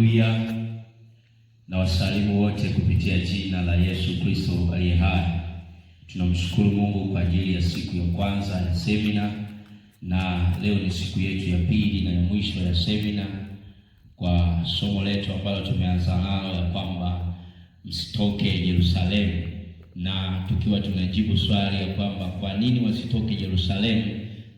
Haleluya. Na wasalimu wote kupitia jina la Yesu Kristo aliye hai. Tunamshukuru Mungu kwa ajili ya siku ya kwanza ya semina, na leo ni siku yetu ya pili na ya mwisho ya semina kwa somo letu ambalo tumeanza nalo ya kwamba msitoke Yerusalemu, na tukiwa tunajibu swali ya kwamba kwa nini wasitoke Yerusalemu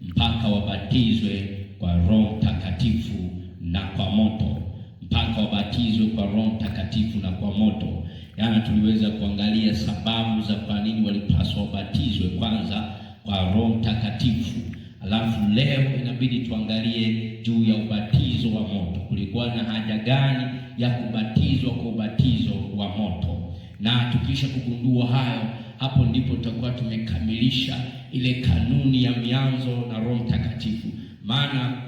mpaka wabatizwe kwa Roho Mtakatifu na kwa moto, mpaka wabatizwe kwa Roho Mtakatifu na kwa moto. Yaani tuliweza kuangalia sababu za kwa nini walipaswa wabatizwe kwanza kwa Roho Mtakatifu. Alafu leo inabidi tuangalie juu ya ubatizo wa moto. Kulikuwa na haja gani ya kubatizwa kwa ubatizo wa moto? Na tukisha kugundua hayo, hapo ndipo tutakuwa tumekamilisha ile kanuni ya mianzo na Roho Mtakatifu. Maana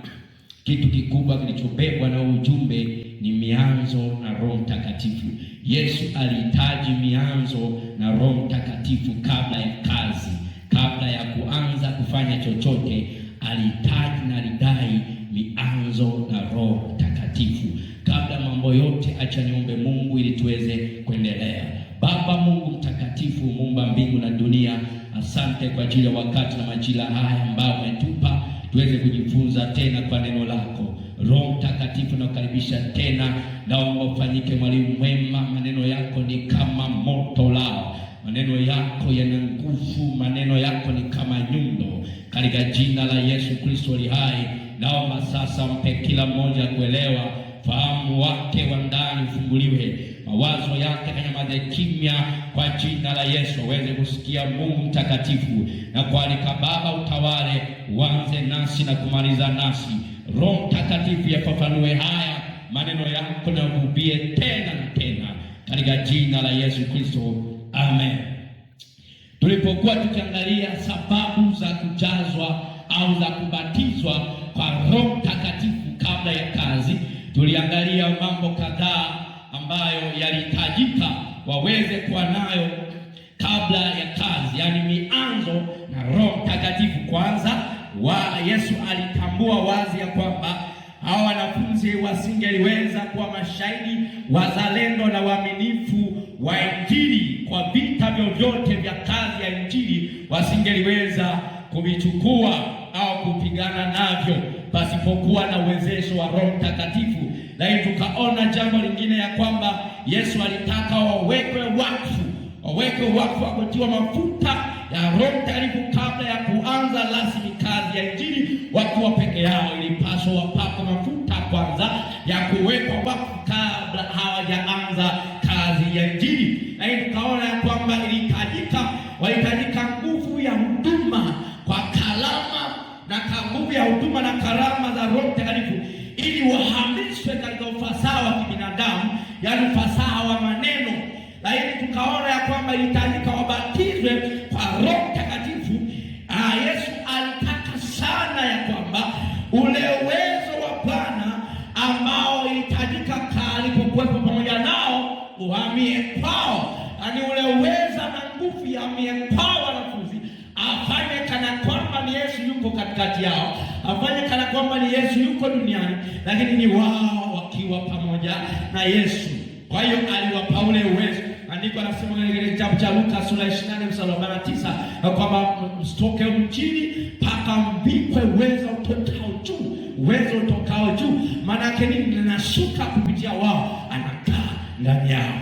kitu kikubwa kilichobebwa na ujumbe ni mianzo na Roho Mtakatifu. Yesu alihitaji mianzo na Roho Mtakatifu kabla ya kazi. Kabla ya kuanza kufanya chochote, alihitaji na alidai mianzo na Roho Mtakatifu. Kabla mambo yote, acha niombe Mungu ili tuweze kuendelea. Baba Mungu mtakatifu, muumba mbingu na dunia, asante kwa ajili ya wakati na majira haya ambao umetupa tuweze kujifunza tena kwa neno lako. Roho Mtakatifu nakukaribisha tena, naomba ufanyike mwalimu mwema. Maneno yako ni kama moto lao, maneno yako yana nguvu, maneno yako ni kama nyundo. Katika jina la Yesu Kristo ali hai, naomba sasa mpe kila mmoja kuelewa, fahamu wake wa ndani ufunguliwe, mawazo yake kanyamaze kimya kwa jina la Yesu, aweze kusikia Mungu mtakatifu. Na kualika Baba utawale, uanze nasi na kumaliza nasi. Roho Mtakatifu yafafanue haya maneno yako na uhubie tena na tena katika jina la Yesu Kristo, amen. Tulipokuwa tukiangalia sababu za kujazwa au za kubatizwa kwa Roho Mtakatifu kabla ya kazi, tuliangalia mambo kadhaa ambayo yalihitajika waweze kuwa nayo kabla ya kazi, yani mianzo na Roho Mtakatifu. Kwanza Yesu alitambua wazi ya kwamba hawa wanafunzi wasingeliweza kuwa mashahidi wazalendo na waaminifu wa Injili kwa vita vyovyote vya kazi ya Injili, wasingeliweza kuvichukua au kupigana navyo pasipokuwa na uwezesho wa Roho Mtakatifu. Lakini tukaona jambo lingine ya kwamba Yesu alitaka wawekwe wakfu, wakutiwa mafuta ya Roho Mtakatifu kabla ya kuanza rasmi kazi ya Injili. Wakiwa peke yao, ilipaswa wapakwe mafuta kwanza ya kuwekwa wakfu kabla hawajaanza kazi ya Injili. Lakini tukaona ya kwamba walihitajika nguvu ya huduma kwa karama na nguvu ya huduma na karama za Roho Mtakatifu ili wahamishwe katika ufasaha wa kibinadamu, yaani ufasaha wa maneno. Lakini tukaona ya kwamba ilihitajika wabatizwe kwa Roho Mtakatifu. Yesu alitaka sana ya kwamba ule uwezo wa Bwana ambao ilihitajika alipokuwepo pamoja nao uhamie kwao, yaani ule uwezo na nguvu ya hamie kwao wanafunzi, afanye kana kwamba ni Yesu yuko katikati yao, afanye kana kwamba ni Yesu yuko duniani, lakini ni wao wakiwa pamoja na Yesu. Kwa hiyo aliwapa ule uwezo. Andiko anasema katika kitabu cha Luka sura 24 mstari wa 49 kwamba msitoke mjini mpaka mvikwe uwezo utokao juu. Uwezo utokao juu maana yake ni ninashuka kupitia wao, anakaa ndani yao.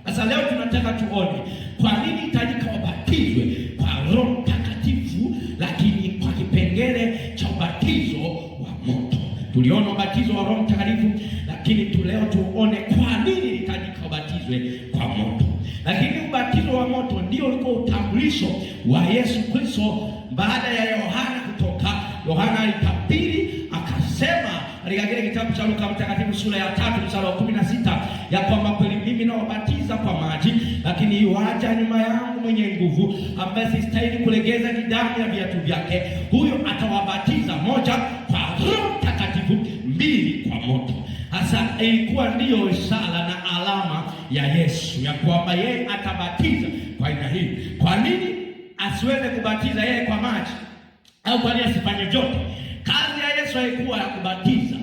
Sasa leo tunataka tuone kwa nini hitajika wabatizwe kwa Roho Mtakatifu, lakini kwa kipengele cha ubatizo wa moto. Tuliona ubatizo wa Roho Mtakatifu, lakini leo tuone kwa nini hitajika wabatizwe kwa moto. Lakini ubatizo wa moto ndio ulikuwa utambulisho wa Yesu Kristo baada ya Yohana kutoka. Yohana alitabiri akasema katika kile kitabu cha Luka mtakatifu sura ya 3 mstari wa 16 ya kwamba kweli mimi nawabatiza kwa maji, lakini yuaja nyuma yangu mwenye nguvu, ambaye sistahili kulegeza damu ya viatu vyake. Huyo atawabatiza, moja, kwa Roho Mtakatifu, mbili, kwa moto. Hasa ilikuwa ndiyo ishara na alama ya Yesu ya kwamba yeye atabatiza kwa aina hii. Kwa nini asiweze kubatiza yeye kwa maji? Au kwa nini asifanye vyote? Kazi ya Yesu haikuwa ya kubatiza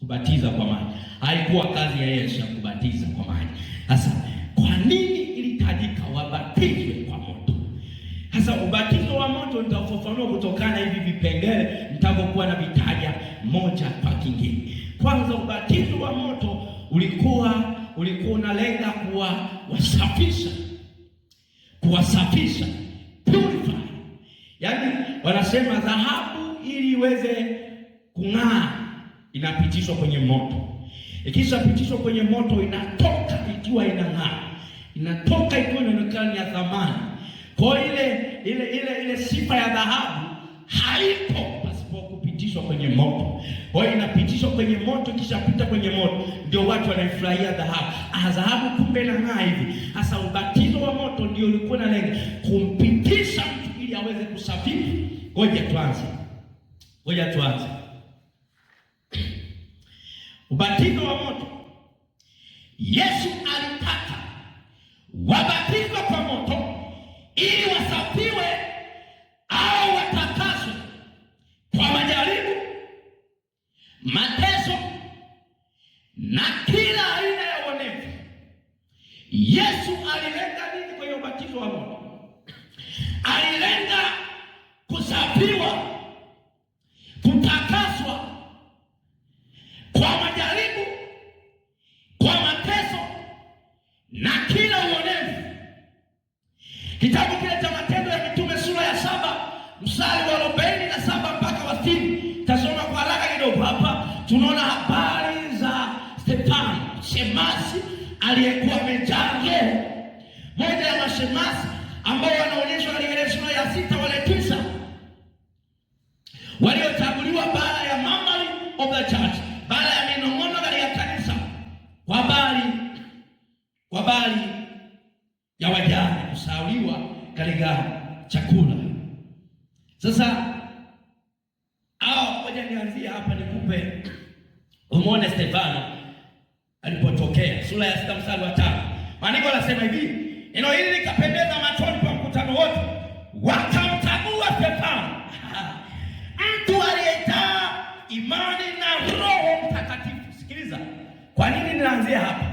kubatiza kwa maji. Haikuwa kazi ya Yesu ya kubatiza kwa maji. Sasa kwa nini ilihitajika wabatizwe kwa moto? Sasa ubatizo wa moto nitafafanua kutokana hivi vipengele nitakapokuwa na vitaja moja kwa kingine. Kwanza, ubatizo wa moto ulikuwa unalenga kuwasafisha, purify. Yaani wanasema dhahabu ili iweze kung'aa inapitishwa kwenye moto. Ikishapitishwa kwenye moto inatoka ikiwa inang'aa. Inatoka ikiwa inaonekana ya thamani. Kwa ile sifa ya dhahabu haipo pasipo kupitishwa kwenye moto. Kwa hiyo inapitishwa kwenye moto, kishapita kwenye moto ndio watu wanaifurahia dhahabu. Dhahabu kumbe inang'aa hivi. Sasa ubatizo wa moto ndio ulikuwa na lengo kumpitisha mtu ili aweze kusafiri. Ngoja tuanze. Ubatizo wa moto, Yesu alitaka wabatizwe kwa moto ili wasafiwe au watakaswe kwa majaribu, mateso na kila aina ya uonevu. Yesu alilenga nini kwenye ubatizo wa moto? Alilenga kusafiwa, kutakaswa kwa majaribu, kwa mateso na kila uonevu. Kitabu kile cha Matendo ya Mitume sura ya 7 mstari wa 47 mpaka wa 60. Tasoma kwa haraka kidogo hapa. Tunaona habari za Stefano, shemasi aliyekuwa amejaa roho. Moja ya mashemasi ambao wanaonyeshwa katika sura ya 6 wale 9 waliochaguliwa baada ya murmuring of the church, baada ya minong'ono katika kanisa kwa habari ya wajane kusauliwa katika chakula. Sasa ngoja nianzie hapa nikupe umuone Stefano alipotokea. Sura ya 6 mstari wa 5. Maandiko yanasema hivi: neno hili likapendeza machoni pa mkutano wote, wakamchagua Stefano, mtu aliyejaa imani na Roho Mtakatifu. Sikiliza, kwa nini ninaanzia hapa?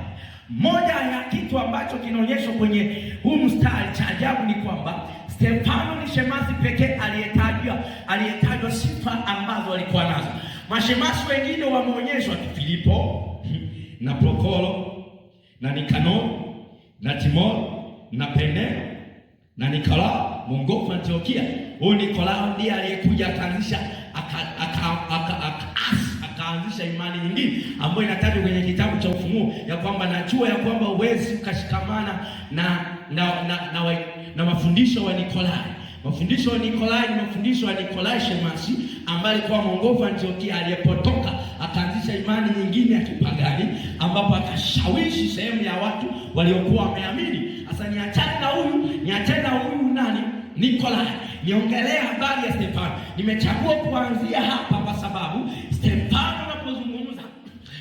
Moja ya kitu ambacho kinaonyeshwa kwenye huu mstari cha ajabu ni kwamba Stefano ni shemasi pekee aliyetajwa sifa ambazo alikuwa nazo. Mashemasi wengine wameonyeshwa: Filipo na Prokoro na Nikanor na Timor na Pene na Nikolao mwongofu Antiokia. Huyu Nikolao ndiye aliyekuja akaanzisha akaanzisha imani nyingine ambayo inatajwa kwenye kitabu cha Ufunuo ya kwamba najua ya kwamba uwezi ukashikamana na mafundisho wa Nikolai. Mafundisho wa Nikolai ni mafundisho ya Nikolai shemasi ambaye alikuwa mwongofu Antiokia, aliyepotoka akaanzisha imani nyingine ya kipagani ambapo akashawishi sehemu ya watu waliokuwa wameamini. Sasa niachane na huyu nani? Nikolai. Niongelea habari ya Stefano. Nimechagua kuanzia hapa kwa sababu Stefano anapozungumza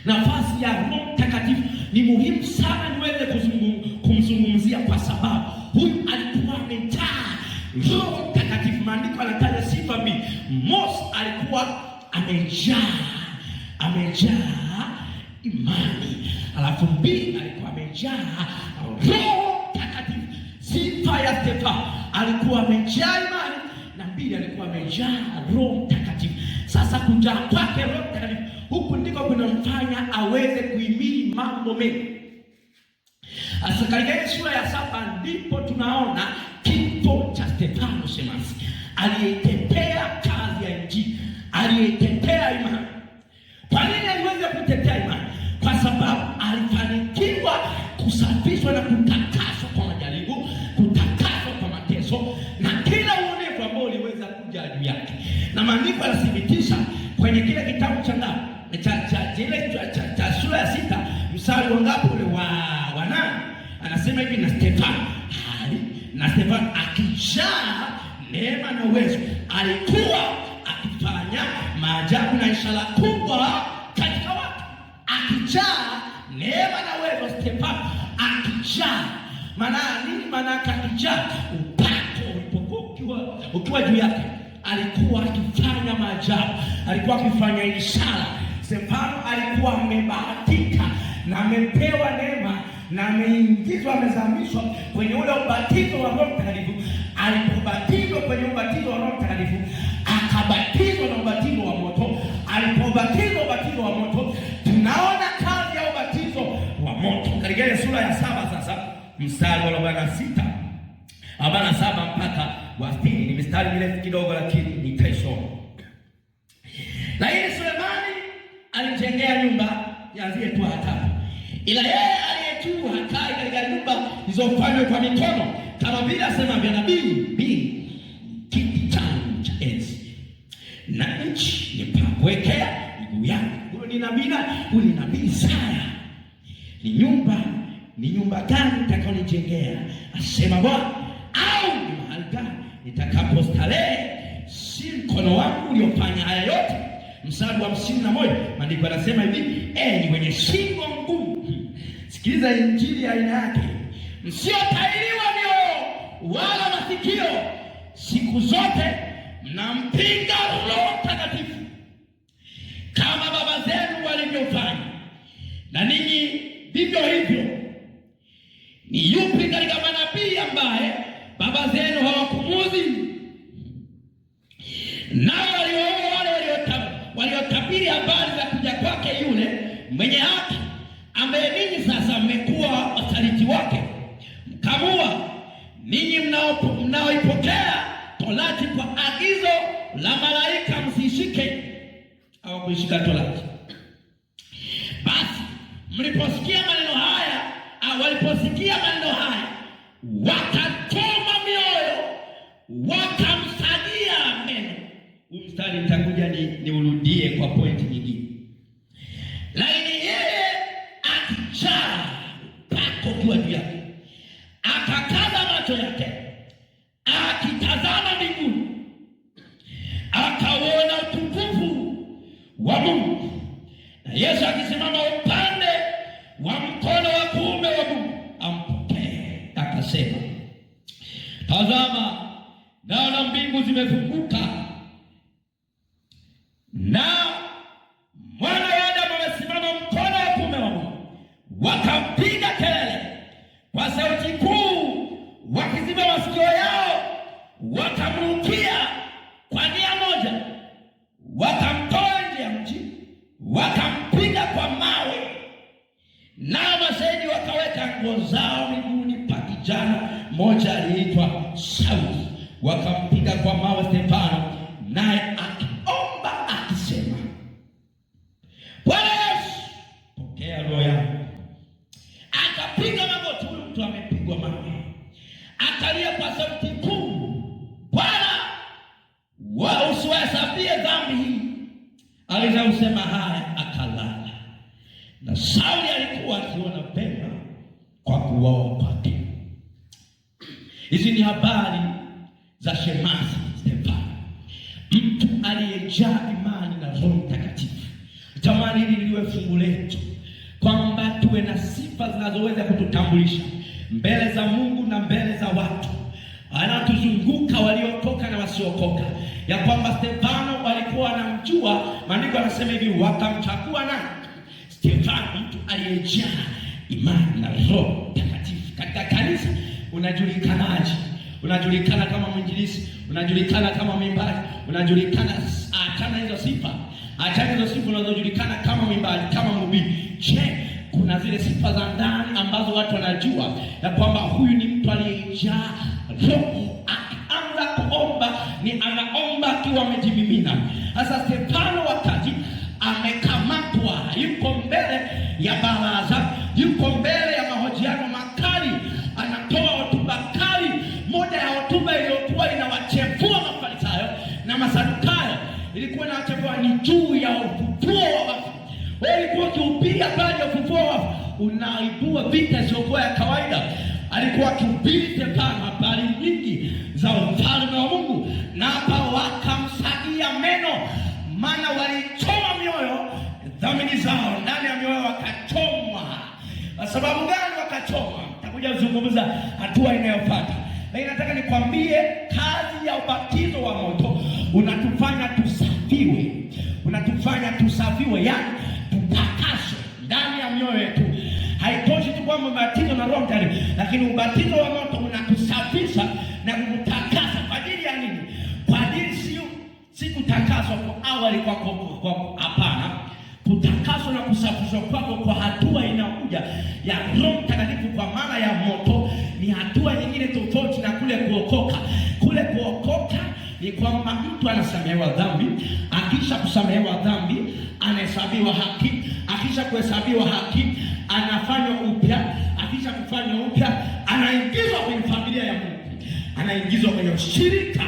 nafasi ya Roho Mtakatifu ni muhimu sana niweze kumzungumzia, kwa sababu huyu alikuwa amejaa Roho Mtakatifu. Maandiko yanataja sifa mbili. Mosi, alikuwa amejaa imani, alafu mbili, alikuwa amejaa Roho Mtakatifu. Sifa ya Stefano, alikuwa amejaa imani, na mbili, alikuwa amejaa Roho Mtakatifu. Sasa kujaa kwake Roho Mtakatifu huku ndiko kunamfanya aweze kuhimili mambo mengi. Sasa katika sura ya 7 ndipo tunaona kifo cha Stefano shemasi aliyetetea kazi ya Injili, aliyetetea imani. Kwa nini aliweza kutetea imani? Kwa sababu alifanikiwa kusafishwa na kutakaswa kwa majaribu, kutakaswa kwa mateso na kila uonevu ambao uliweza kuja juu yake. Na maandiko yanathibitisha kwenye kile kitabu cha sura ya 6 mstari wa ngapi ule wa 8, anasema hivi: na Stefano akijaa neema na uwezo alikuwa akifanya maajabu na ishara kubwa katika watu. Akijaa neema na uwezo, Stefano akijaa. Maana nini? Maana akijaa, upako ulipokuwa ukiwa juu yake, alikuwa akifanya maajabu, alikuwa akifanya ishara. Stefano alikuwa amebahatika na amepewa neema na ameingizwa, amezamishwa kwenye ule ubatizo wa Roho Mtakatifu. Alipobatizwa kwenye ubatizo wa Roho Mtakatifu, akabatizwa na ubatizo wa moto. Alipobatizwa ubatizo wa moto, tunaona kazi ya ubatizo wa moto katika ile sura ya 7 sasa mstari wa 47 mpaka wa 60. Ni mstari mirefu kidogo, lakini nitaisoma. Lakini Sulemani alijengea nyumba yaanzie tu hata, ila yeye aliyejua hakai katika nyumba zilizofanywa kwa mikono, kama vile asema vya nabii, kiti changu cha enzi na nchi ni pa kuwekea miguu yangu. Huyo ni nabii Isaya. Ni nyumba gani nitakaonijengea, asema Bwana, au ni mahali gani nitakapostarehe? Si mkono wangu uliofanya haya yote. Mstari wa 51 maandiko yanasema hivi, enyi wenye shingo ngumu, sikiliza injili ya aina yake, msiotairiwa mioyo wala masikio, siku zote mnampinga Roho Mtakatifu kama baba zenu walivyofanya, na ninyi vivyo hivyo. Ni yupi katika manabii ambaye baba zenu hawakumuzi? Nao waliwaua wale waliotabiri habari za kuja kwake yule mwenye haki, ambaye ninyi sasa mmekuwa wasaliti wake, mkamua. Ninyi mnaoipokea Torati kwa agizo la malaika, msishike au kuishika Torati. Basi mliposikia maneno haya, waliposikia maneno haya, wakachoma mioyo, wakamsagia meno. Mstari nitakuja niurudie kwa pointi nyingine. Lakini yeye akijaa upako juu yake, akakaza macho yake, akitazama mbinguni, akauona utukufu wa Mungu, na Yesu akisimama upande wa mkono wa kuume wa Mungu ampokee. Akasema, tazama, naona mbingu zimefunguka, na Mwana wa Adamu amesimama mkono wa kuume wa Mungu. Wakampiga kelele kwa sauti kuu, wakiziba masikio yao, wakamrukia kwa nia moja, wakamtoa nje ya mji, wakampiga kwa mawe. Nao mashahidi wakaweka nguo zao miguuni pa kijana mmoja aliyeitwa Sauli, wakampiga kwa mawe Stefano, naye akiomba akisema, Bwana Yesu, pokea roho yangu. Akapiga magoti. Huyu mtu amepigwa mawe, akalia kwa sauti kuu, Bwana, usiwahesabie dhambi hii. Alisema haya, akalala. Na Sauli alikuwa akiona pema kwa kuuawa kwake. Hizi ni habari za shemasi Stefano, mtu aliyejaa imani na Roho Mtakatifu. Tamani hili liwe fungu letu, kwamba tuwe na sifa zinazoweza kututambulisha mbele za Mungu na mbele za watu anatuzunguka, waliokoka na wasiokoka, ya kwamba Stefano walikuwa wanamjua. Maandiko yanasema hivi, wakamchagua na Stefano, mtu aliyejaa imani na Roho Mtakatifu. Katika kanisa unajulikanaje? Unajulikana kama mwinjilisti, unajulikana kama mwimbaji, unajulikana. Achana hizo sifa, unazojulikana kama mwimbaji, kama mhubiri. Je, kuna zile sifa za ndani ambazo watu wanajua ya kwamba huyu ni mtu aliyejaa Roho? Akianza kuomba, ni anaomba akiwa amejimimina. Sasa Stefano wakati amekamatwa, yuko mbele ya baraza, yuko mbele ya mahojiano makali, anatoa hotuba kali. Moja ya hotuba iliyokuwa inawachefua Mafarisayo na Masadukayo, ilikuwa inawachefua ni juu ya ufufuo wa wafu. Wewe ulikuwa ukihubiri habari ya ufufuo wa wafu, unaibua vita isiyokuwa ya kawaida. Alikuwa akihubiri Stefano habari nyingi za ufalme wa Mungu, na hapa wakamsagia meno, maana walichoma mioyo, dhamiri zao ndani ya mioyo wakachomwa. Kwa sababu gani wakachomwa? Nitakuja kuzungumza hatua inayofuata. Lakini nataka nikwambie, kazi ya ubatizo wa moto unatufanya tusafiwe, unatufanya tusafiwe, yani tutakaswe ndani ya mioyo yetu. Haitoshi tu kwamba ubatizo na Roho Mtakatifu, lakini ubatizo wa moto unatusafisha na kutakasa. Kwa ajili ya nini? Kwa ajili si kutakaswa kwa awali kwa hapana. Kutakaswa na kusafishwa kwako kwa hatua inakuja ya Roho Mtakatifu kwa maana ya moto ni hatua nyingine tofauti na kule kuokoka. Kule kuokoka ni kwamba mtu anasamehewa dhambi, akisha kusamehewa dhambi anahesabiwa haki, akisha kuhesabiwa haki anafanywa upya, akisha kufanywa upya anaingizwa kwenye familia ya Mungu, anaingizwa kwenye ushirika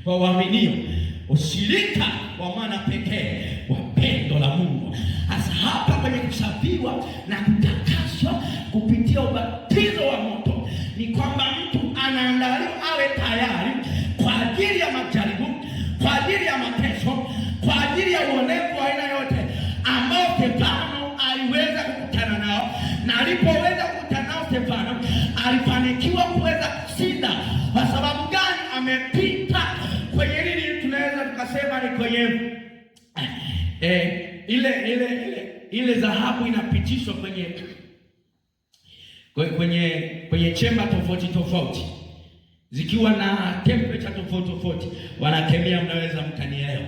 wa waaminio, ushirika wa mwana pekee wa pendo la Mungu. Hasa hapa kwenye kusafiwa na kutakaswa kupitia ubatizo wa moto ni kwamba mtu anaandaliwa awe tayari kwa ajili ya majaribu, kwa ajili ya mateso, kwa ajili ya uonevu wa aina yote ambao Stefano aliweza kukutana nao, na alipoweza kukutana nao Stefano alifanikiwa kuweza kushinda. Kwa sababu gani? Amepita kwenye nini tunaweza tukasema ni kwenye ile dhahabu inapitishwa kwenye chemba tofauti zikiwa na temperature tofauti, wanakemia, mnaweza mkanielewa.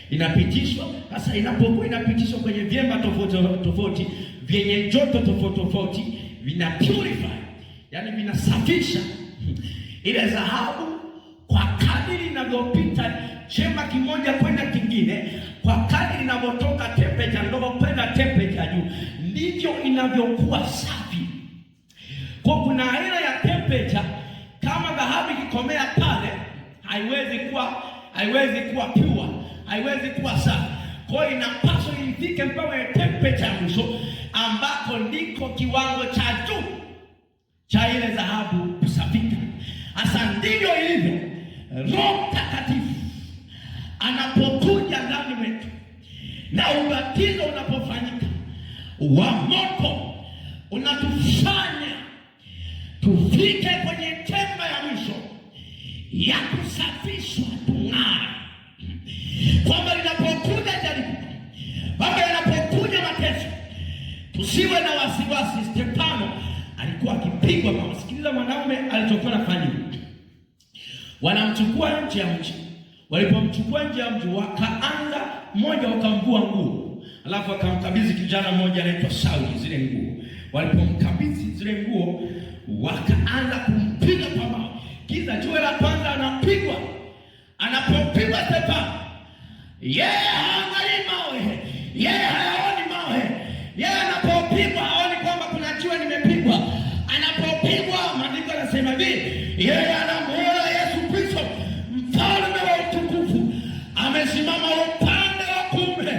Inapitishwa sasa, inapokuwa inapitishwa kwenye vyemba tofauti vyenye joto tofauti, vina purify, yani vinasafisha ile dhahabu. Kwa kadiri inavyopita chemba kimoja kwenda kingine, kwa kadiri inavyotoka temperature ndogo kwenda temperature juu, ndivyo inavyokuwa safi. Kwa kuna aina ya temperature, kama dhahabu ikikomea pale haiwezi kuwa pure, haiwezi kuwa safi. Kwa hiyo inapaswa ifike mpaka temperature ya mwisho ambako ndiko kiwango cha juu cha ile dhahabu kusafika. Hasa ndivyo ilivyo Roho Mtakatifu anapokuja ndani mwetu na ubatizo unapofanyika wa moto, unatufanya tufike kwenye chemba ya mwisho ya kusafishwa, tung'are. Kwamba linapokuja jaribu, kwamba linapokuja mateso, tusiwe na wasiwasi. Stefano alikuwa akipigwa. Sikiliza mwanaume alichokuwa anafanya. Wanamchukua nje ya mji. Walipomchukua nje ya mji, wakaanza mmoja wakamvua nguo, alafu akamkabidhi kijana mmoja anaitwa Sauli zile nguo. Walipomkabidhi zile nguo, wakaanza kumpiga kwa mawe. Kiza jiwe la kwanza anapigwa. Anapopigwa Stefano, yeye haangalii mawe, yeye hayaoni mawe. Yeye anapopigwa haoni kwamba kuna jiwe limepigwa. Anapopigwa, maandiko yanasema hivi, yeye anamuona Yesu Kristo mfalme wa utukufu amesimama upande wa kuume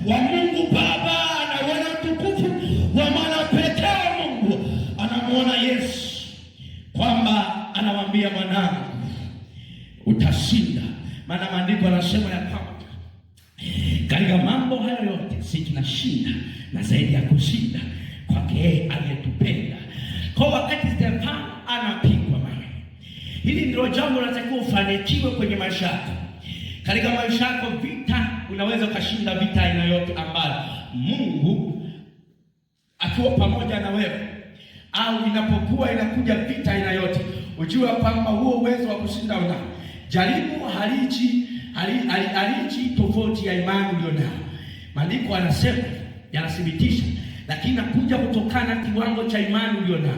wa Mungu Baba. Anaona utukufu wa mwana pekee wa Mungu, anamuona Yesu, kwamba anamwambia mwanangu, utashinda. Maana maandiko yanasema ya kwamba katika mambo hayo yote sisi tunashinda, na zaidi ya kushinda kwake yeye aliyetupenda. Kwa wakati Stefano anapigwa mawe, hili ndilo jambo linatakiwa ufanikiwe kwenye maisha yako. Katika maisha yako vita, unaweza ukashinda vita aina yote ambayo Mungu akiwa pamoja na wewe, au inapokuwa inakuja vita aina yote, ujue kwamba huo uwezo wa kushinda unao. Jaribu haliji tofauti ya imani ulionao. Maandiko yanasema, yanathibitisha, lakini nakuja kutokana na kiwango cha imani ulionao.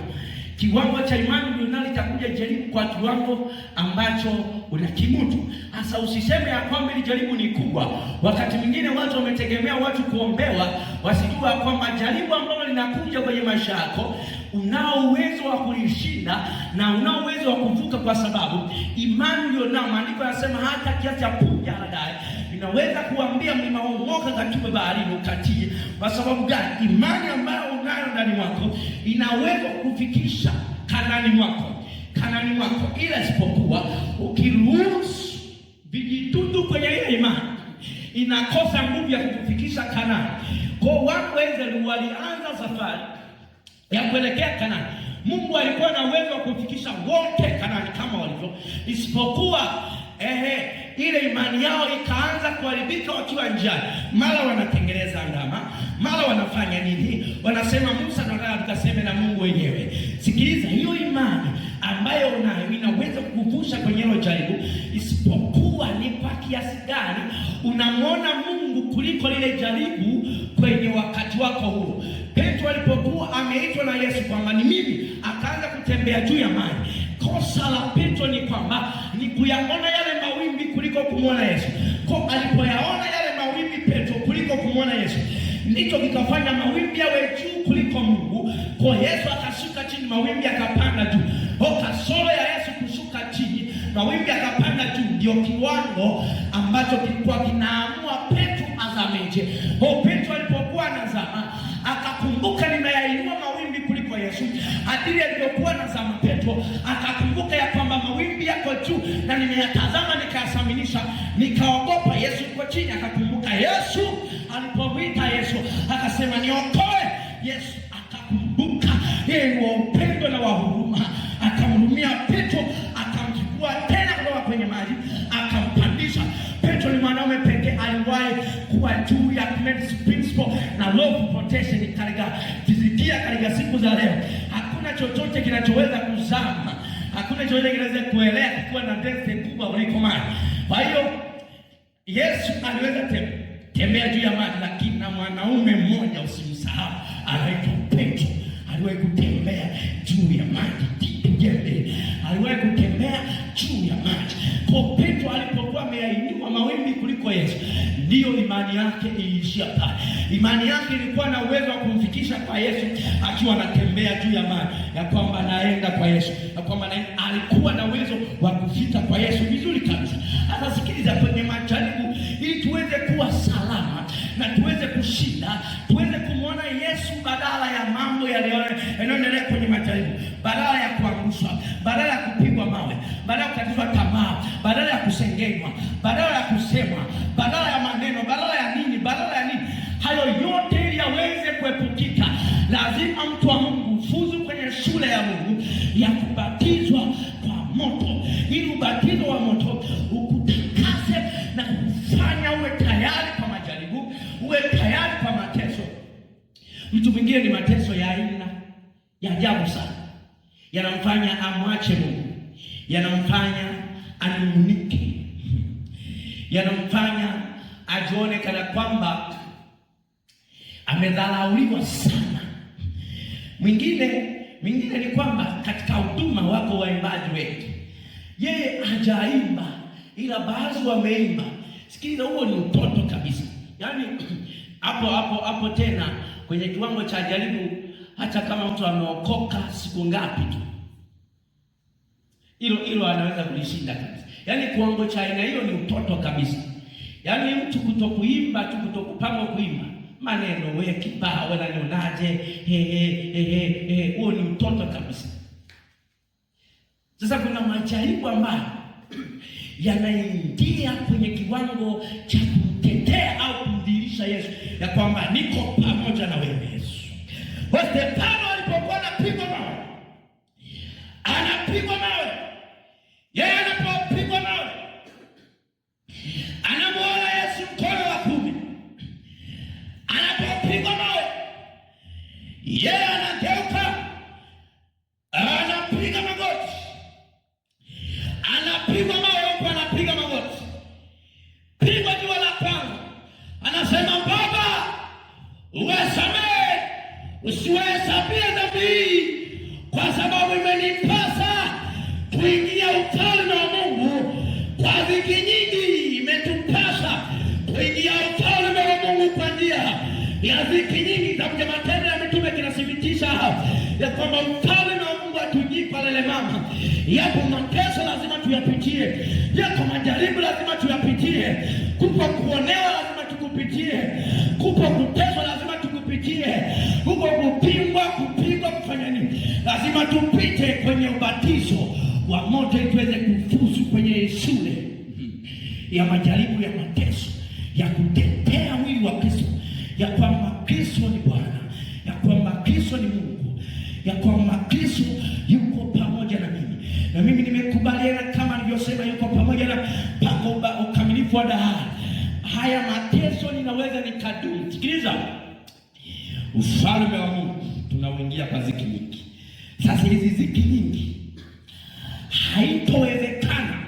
Kiwango cha imani ulionao itakuja jaribu kwa kiwango ambacho unakimudu. Hasa usiseme ya kwamba ile jaribu ni kubwa. Wakati mwingine watu wametegemea watu kuombewa, wasijua kwamba jaribu ambalo linakuja kwenye maisha yako unao uwezo wa kulishinda na unao uwezo wa kuvuka, kwa sababu imani ulionao. Maandiko yanasema hata kiasi cha punje haradai inaweza kuambia mlima ng'oka katupe baharini ukatie. Kwa sababu gani? Imani ambayo unayo ndani mwako inaweza kufikisha Kanaani mwako, ila isipokuwa ukiruhusu vijidudu kwenye ile imani, inakosa nguvu ya kufikisha Kanaani. Kwa watu Waisraeli walianza safari ya kuelekea Kanaani. Mungu alikuwa na uwezo wa kufikisha wote Kanaani kama walivyo, isipokuwa ile imani yao ikaanza kuharibika wakiwa njiani. Mara wanatengeneza ndama, mara wanafanya nini, wanasema Musa na tukaseme na Mungu wenyewe. Sikiliza, hiyo imani ambayo unayo inaweza kukuvusha kwenye hilo jaribu, isipokuwa ni kwa kiasi gani unamwona Mungu kuliko lile jaribu kwenye wakati wako huo. Petro alipokuwa ameitwa na Yesu kwamba ni mimi, akaanza kutembea juu ya maji. Kosa la Petro ni kwamba ni kuyaona yale mawimbi kuliko kumwona Yesu. Kwa alipoyaona yale mawimbi Petro kuliko kumwona Yesu, ndicho kikafanya mawimbi yawe juu kuliko Mungu. Kwa Yesu akashuka chini, mawimbi akapanda juu. Kasoro ya Yesu kushuka chini, mawimbi akapanda juu, ndio kiwango ambacho kilikuwa kinaamua Petro azameje. Petro alipokuwa anazama akakumbuka, nimeyainua mawimbi kuliko Yesu. Adili alipokuwa anazama Petro akakumbuka ya kwamba mawimbi yako juu na nimeyatazama nikayasaminisha, nikaogopa. Yesu yuko chini, akakumbuka Yesu alipomwita Yesu akasema niokoe. Yesu akakumbuka yeye ni wa upendo na wa huruma, akamhurumia Petro, akamchukua tena kutoka kwenye maji akampandisha. Petro ni mwanaume pekee aliwahi kuwa juu ya principle na law of protection katika fizikia. Katika siku za leo hakuna chochote kinachoweza kuzama, hakuna chochote kinaweza kuelea kikiwa na depth kubwa kuliko maji. Kwa hiyo Yesu aliweza tembea juu ya maji, lakini na mwanaume mmoja usimsahau anaitwa Petro aliwahi kutembea juu ya maji. Aliwahi kutembea juu ya maji. Kwa Petro alipokuwa ameyainua mawimbi kuliko Yesu, ndiyo imani yake iliishia pale. Imani yake ilikuwa na uwezo wa kumfikisha kwa Yesu akiwa anatembea juu ya maji, ya kwamba anaenda kwa Yesu, ya kwamba alikuwa na uwezo wa kufika kwa Yesu vizuri kabisa. Hata sikiliza, kwenye majaribu, ili tuweze kuwa salama na tuweze kushinda, tuweze kumwona Yesu badala ya mambo yanayoendelea kwenye majaribu, badala ya kuangushwa, badala ya kupigwa mawe, badala ya kukatishwa tamaa, badala ya kusengenywa, badala ya kusemwa, badala ya maneno, badala ya nini, badala ya nini. Hayo yote ili yaweze kuepukika, lazima mtu wa Mungu fuzu kwenye shule ya Mungu ya kubatizwa kwa moto, ili ubatizo wa moto ukutakase na kufanya uwe tayari kwa majaribu, uwe tayari kwa mateso. Mtu mwingine ni mateso ya aina ya ajabu sana, yanamfanya amwache Mungu, yanamfanya anungunike, yanamfanya ajione kana kwamba amedharauliwa sana. Mwingine ni kwamba katika huduma wako waimbaji wengi, yeye hajaimba ila baadhi wameimba. Sikiliza, huo ni utoto kabisa. Yaani hapo tena kwenye kiwango cha jaribu, hata kama mtu ameokoka siku ngapi tu, hilo anaweza kulishinda kabisa. Yaani kiwango cha aina hiyo ni utoto kabisa. Yaani mtu kutokuimba tu, kutokupanga kuimba maneno, wewe kibao, wewe unanionaje, huo ni utoto kabisa. Sasa kuna majaribu ambayo yanaingia kwenye kiwango cha kumtetea au kumdhihirisha Yesu ya kwamba niko pamoja na wewe Yesu. Stefano alipokuwa anapigwa mawe, yeye anapopigwa mawe anamuona Yesu mkono wa kuume. Anapopigwa mawe, yeye anageuka, anapiga magoti, anapigwa mawe huko, anapiga magoti. Pigwa jua la kwanza, anasema Baba, uwasamehe, usiwahesabie dhambi hii, kwa sababu imenipasa kuingia ufalme wa Mungu. Kwa dhiki nyingi imetupasa kuingia ufalme wa Mungu kwa njia ya dhiki nyingi. Kitabu cha Matendo ya Mitume kinathibitisha ya kwamba ufalme wa Mungu hatujii kwa lele mama. Yapo mateso lazima tuyapitie, yako majaribu lazima tuyapitie, kupo kuonewa lazima tukupitie, kupo kuteswa lazima tukupitie, kupo kupingwa, kupigwa, kufanya nini, lazima tupite kwenye ubatizo wa moto ili tuweze kufuzu kwenye shule ya majaribu ya mateso, ya kutetea mwili wa Kristo, ya kwamba Kristo ni Bwana, ya kwamba Kristo ni Mungu, ya kwamba Kristo yuko pamoja na mimi nimekubaliana kama nilivyosema, yuko pamoja na pako haya mateso ninaweza nikadumu. Sikiliza, ufalme wa Mungu tunauingia kwa ziki nyingi. Sasa hizi ziki nyingi haitowezekana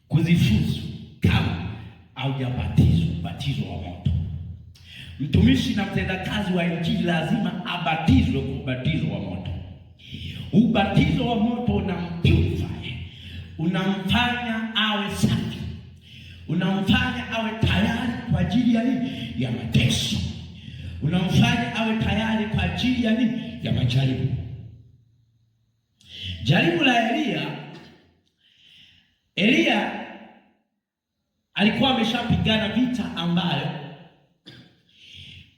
kuzifuzu kama haujabatizwa ubatizo wa moto. Mtumishi na mtendakazi wa Injili lazima abatizwe kwa ubatizo wa moto. Ubatizo wa moto unampurify, unamfanya awe safi, unamfanya awe tayari kwa ajili ya nini? Ya mateso. Unamfanya awe tayari kwa ajili ya nini? Ya majaribu. Jaribu la Elia alikuwa ameshapigana vita ambayo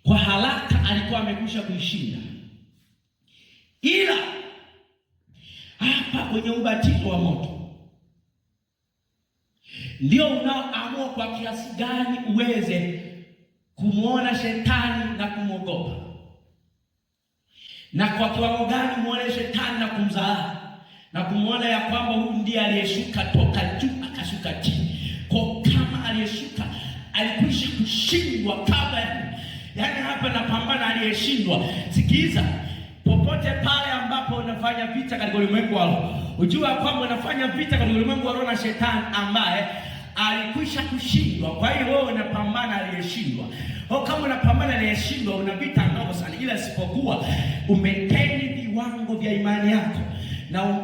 kwa haraka alikuwa amekwisha kuishinda, ila hapa kwenye ubatizo wa moto ndio unaoamua kwa kiasi gani uweze kumwona shetani na kumwogopa, na kwa kiwango gani muone shetani na kumzaa, na kumwona ya kwamba huyu ndiye aliyeshuka toka juu akashuka chini. Kwa kama aliyeshuka alikwisha kushindwa kabla, yaani hapa napambana aliyeshindwa. Sikiliza, popote pale ambapo unafanya vita katika ulimwengu wa roho, ujua kwamba unafanya vita katika ulimwengu wa roho na shetani ambaye alikwisha kushindwa. Kwa hiyo wewe unapambana aliyeshindwa. Au kama unapambana aliyeshindwa, una vita ndogo sana, ila isipokuwa umeteni viwango vya imani yako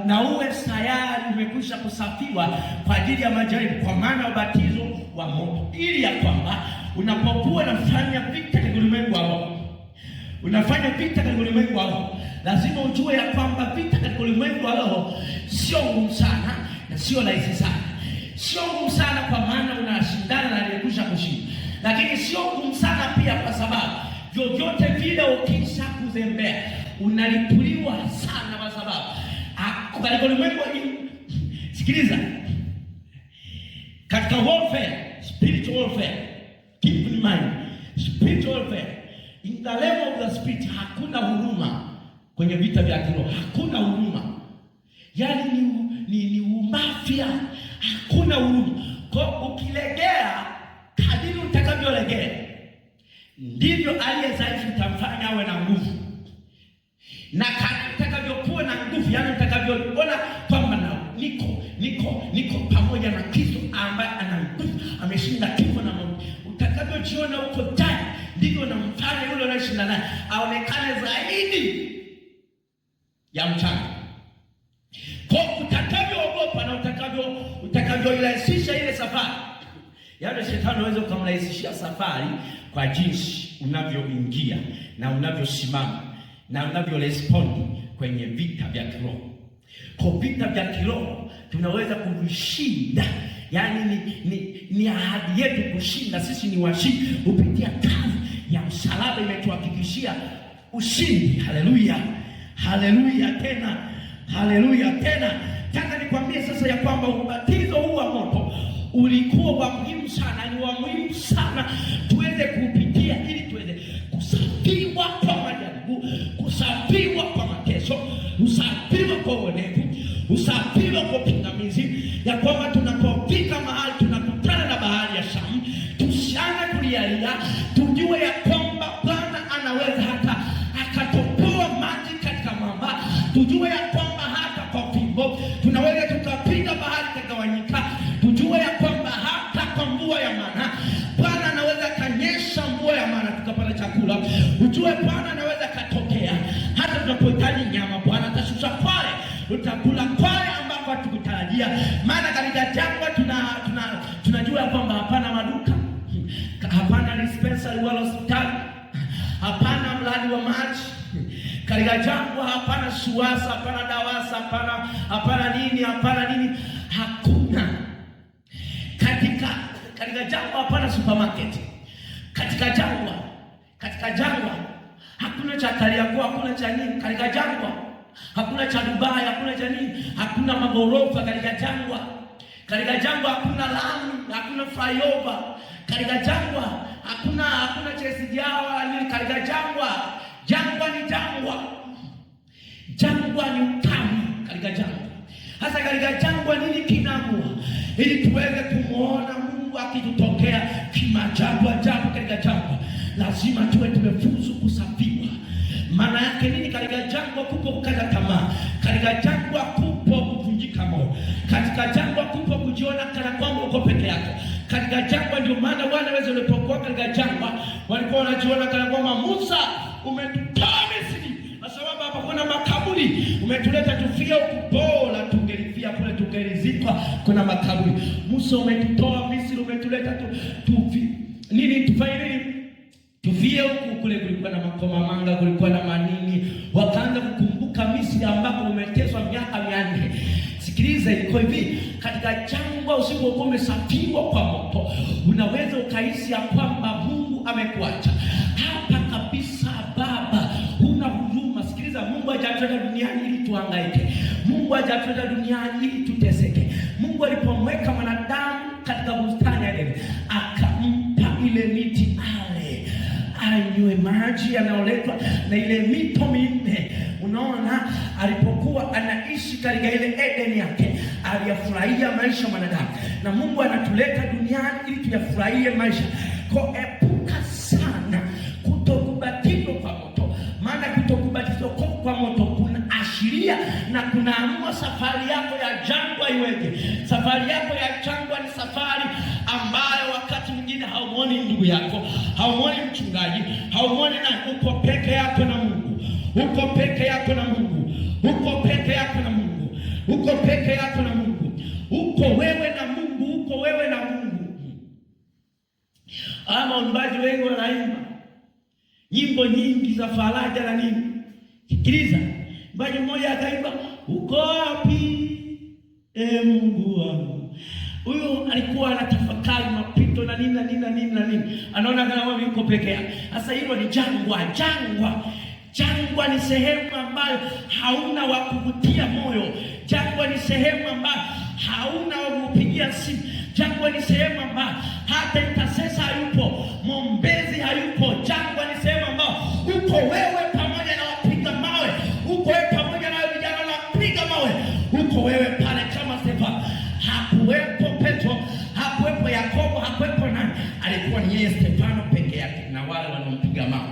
na uwe tayari umekwisha kusafiwa kwa ajili ya majaribu, kwa maana ubatizo wa moto, ili ya kwamba unapokuwa unafanya vita katika ulimwengu wa roho, unafanya vita katika ulimwengu wa roho, lazima ujue ya kwamba vita katika ulimwengu wa roho sio ngumu sana na sio rahisi sana. Sio ngumu sana kwa maana unashindana na aliyekwisha kushinda, lakini sio ngumu sana pia kwa sababu vyovyote vile ukisha kuzembea unalipuliwa sana, kwa sababu katika ulimwengu. Sikiliza, katika warfare, spiritual warfare, keep in mind, spiritual warfare, in the level of the spirit, hakuna huruma kwenye vita vya kiroho. Hakuna huruma, yaani ni umafia. Hakuna huruma. Kwa ukilegea, kadiri utakavyolegea ndivyo aliye dhaifu utamfanya awe na nguvu, na kadiri utakavyokuwa na nguvu, yaani utakavyoona kwamba niko pamoja na Kristo ambaye ana nguvu, ameshinda kifo na mauti, utakavyojiona uko tayari, ndivyo unamfanya yule unayeshinda naye aonekane zaidi ya mchanga. Kwa utakavyoogopa na utakavyoirahisisha ile safari, yaani shetani anaweza kumrahisishia safari kwa jinsi unavyoingia na unavyosimama na unavyorespond kwenye vita vya kiroho. Kwa vita vya kiroho tunaweza kuvishinda, yaani ni ahadi yetu kushinda. Sisi ni washindi kupitia kazi ya msalaba, imetuhakikishia ushindi. Haleluya, haleluya tena, haleluya tena. Nataka nikwambie sasa ya kwamba ubatizo huu wa moto ulikuwa wa muhimu sana, ni wa muhimu sana tuweze kupitia, ili tuweze kusafiwa kwa majaribu, kusafiwa kwa mateso, kusafiwa kwa uonevu, kusafiwa kwa pingamizi, ya kwamba tunapofika mahali tunakutana na bahari ya Shamu, tusianze kulialia, tujue ya kwamba Bwana anaweza hata akatoboa maji katika mwamba, tujue ya kwamba hata kwa fimbo tunaweza tukapiga bahari ikagawanyika, tujue ya kwamba hata kwa mvua ya mana Bwana anaweza kanyesha mvua ya mana tukapata chakula, ujue Bwana anaweza katokea hata tunapohitaji nyama, Bwana atashusha pale, utakula pale ambapo hatukutarajia. Maana katika jangwa tunajua kwamba hapana maduka, hapana dispensary wala hospitali, hapana mradi wa maji. Katika jangwa hapana suwasa, hapana dawasa, hapana nini, hakuna. Katika jangwa hapana supermarket. Katika jangwa hakuna cha Kariakoo, hakuna cha nini. Katika jangwa hakuna cha Dubai, hakuna cha nini, hakuna magorofa katika jangwa. Katika jangwa hakuna lami, hakuna flyover. Katika jangwa hakuna chesijawa nini. Katika jangwa ni jangwa ni ukame katika jangwa. Hasa katika jangwa nini kinaamua? Ili tuweze kumuona Mungu akitutokea lazima tuwe tumefuzu kusafiwa. Maana yake nini? Katika jangwa kupo kukata tamaa, katika jangwa kupo kuvunjika moyo, katika jangwa kupo kujiona kana kwamba uko peke yako. Katika jangwa ndio maana wana waweza walipokuwa katika jangwa walikuwa wanajiona kana kwamba Musa, umetutoa Misri na sababu hapa kuna makaburi, umetuleta tufie huku, bora tungelifia kule tungelizikwa kuna makaburi. Musa, umetutoa Misri, umetuleta tufanye nini? Tufie huku, kule kulikuwa na makomamanga, kulikuwa na manini. Wakaanza kukumbuka Misri ambako umeteswa miaka 400. Sikiliza, iko hivi, katika jangwa usipokuwa umesafiwa kwa moto, unaweza ukahisi ya kwamba Mungu amekuacha. Hapa kabisa Baba, huna huruma. Sikiliza, Mungu hajatuleta duniani ili tuhangaike. Mungu hajatuleta duniani ili tuteseke. Mungu alipomweka mwanadamu katika bustani ya Edeni, akampa ile miti anywe maji yanayoletwa na ile mito minne. Unaona, alipokuwa anaishi katika ile Edeni yake, aliyafurahia maisha mwanadamu. Na Mungu anatuleta duniani ili tuyafurahie maisha. Kwa epuka sana kutokubatizwa kwa moto, maana kutokubatizwa kwa moto kuna ashiria na kunaamua safari yako ya jangwa iweje. Safari yako ya jangwa ni safari ambayo wakati mwingine haumuoni ndugu yako, haumuoni mchungaji, haumuoni na uko peke yako na Mungu. Uko peke yako na Mungu. Uko peke yako na Mungu. Uko peke yako na Mungu. Uko wewe na Mungu. Uko wewe na Mungu. Ama waimbaji wengi wanaimba nyimbo nyingi za faraja na nini. Sikiliza, mwimbaji mmoja akaimba, uko wapi Mungu wangu? Huyo alikuwa anatafakari mapito na nini na nini na nini na nini. Anaona kama yuko peke yake. Sasa hilo ni jangwa. Jangwa ni sehemu ambayo hauna wa kuvutia moyo. Jangwa ni sehemu ambayo hauna wa kupigia simu. Jangwa ni sehemu ambayo hata intercessor hayupo, mwombezi hayupo. Jangwa ni sehemu ambayo uko wewe pamoja na wapiga mawe. Uko wewe pamoja na vijana wanapiga mawe. Uko wewe pale kama Stefano. Hakuwepo Petro, hakuwepo Yakobo, hakuwepo nani. Alikuwa ni yeye Stefano peke yake na wale wanaompiga mawe.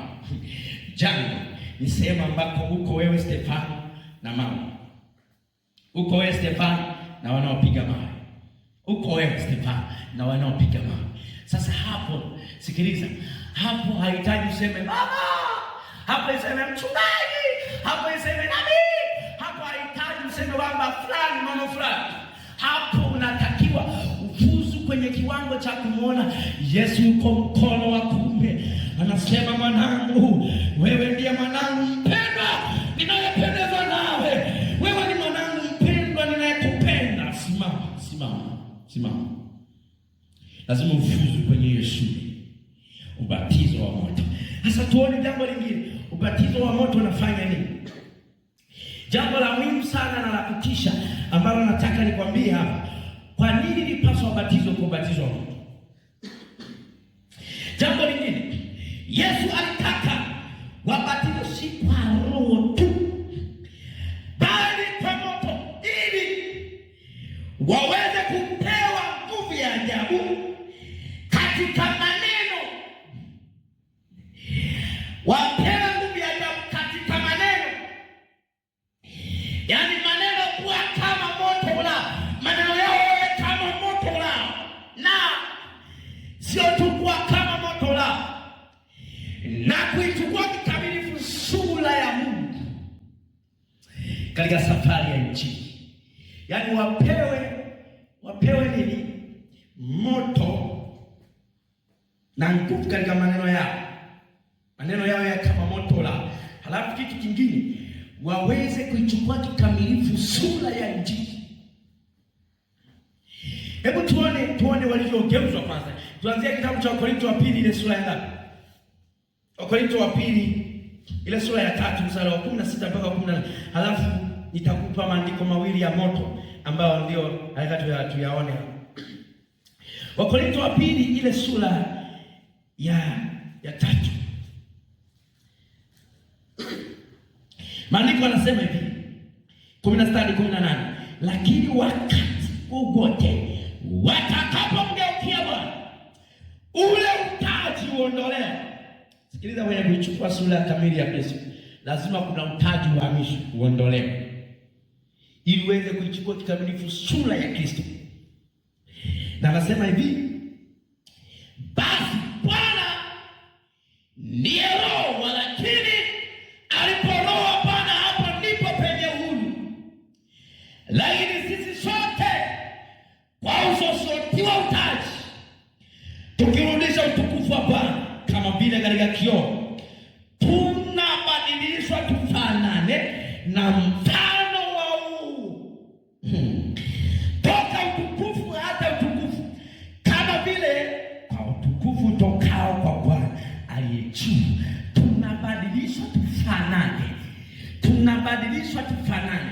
Jangwa ni sehemu ambako uko wewe Stefano na mawe. Uko wewe Stefano na wanaopiga mawe. Uko wewe Stefano na wanaopiga mawe. Sasa hapo, sikiliza, hapo hahitaji useme baba, hapo iseme mchungaji, hapo iseme nabii, hapo hahitaji useme baba fulani, mama fulani. Hapo unatakiwa ufuzu kwenye kiwango cha kumuona Yesu yuko mkono wa kuume. Anasema, mwanangu, wewe ndiye mwanangu mpendwa ninayependezwa nawe. Wewe ni mwanangu mpendwa ninayekupenda. Simama. Lazima ufuzu kwenye Yesu. Ubatizo wa moto. Sasa tuone jambo lingine. Ubatizo wa moto unafanya nini? Jambo la muhimu sana na la kutisha ambalo nataka nikwambie hapa. Kwa nini nipaswa ubatizo kwa ubatizo wa moto? Jambo lingine, Yesu alitaka wabatizwe si kwa roho tu, bali kwa moto, ili waweze kupewa nguvu ya ajabu katika maneno. Wapewe nguvu ya ajabu katika maneno. Yaani maneno kuwa kama moto ulao. Maneno yao yawe kama moto ulao. Na sio tu kuwa kama moto ulao, na kuichukua kikamilifu sura ya Mungu katika safari ya Injili. Yaani wapewe nini? Moto na nguvu katika maneno yao. Maneno yao ya kama moto la. Halafu kitu kingine, waweze kuichukua kikamilifu sura ya Injili. Hebu tuone walivyogeuzwa kwanza. Tuanzie kitabu cha Wakorintho wa pili ile sura ya ngapi? Wakorintho wa pili ile sura ya 3 mstari wa 16 mpaka 18. Halafu nitakupa maandiko mawili ya moto ambayo ndio nataka tuyaone. Wakorintho wa pili ile sura ya 3. Maandiko yanasema hivi, 16-18, lakini wakati wote watakapomgeukia Bwana, ule utaji uondolewa. Sikiliza, wewe kuichukua sura kamili ya Kristo, lazima kuna utaji wa hamisho uondolewe, ili uweze kuichukua kikamilifu sura ya Kristo. Na anasema hivi, basi Bwana ndiye Roho, lakini alipo Roho Bwana, hapo ndipo penye uhuru. Lakini sisi sote kwa uso usiotiwa utaji, tukirudisha utukufu wa Bwana kama vile katika kioo, tunabadilishwa tufanane na mfano wa huu toka utukufu hata utukufu, kama vile kwa utukufu tokao kwa Bwana aliye juu. Tunabadilishwa tufanane.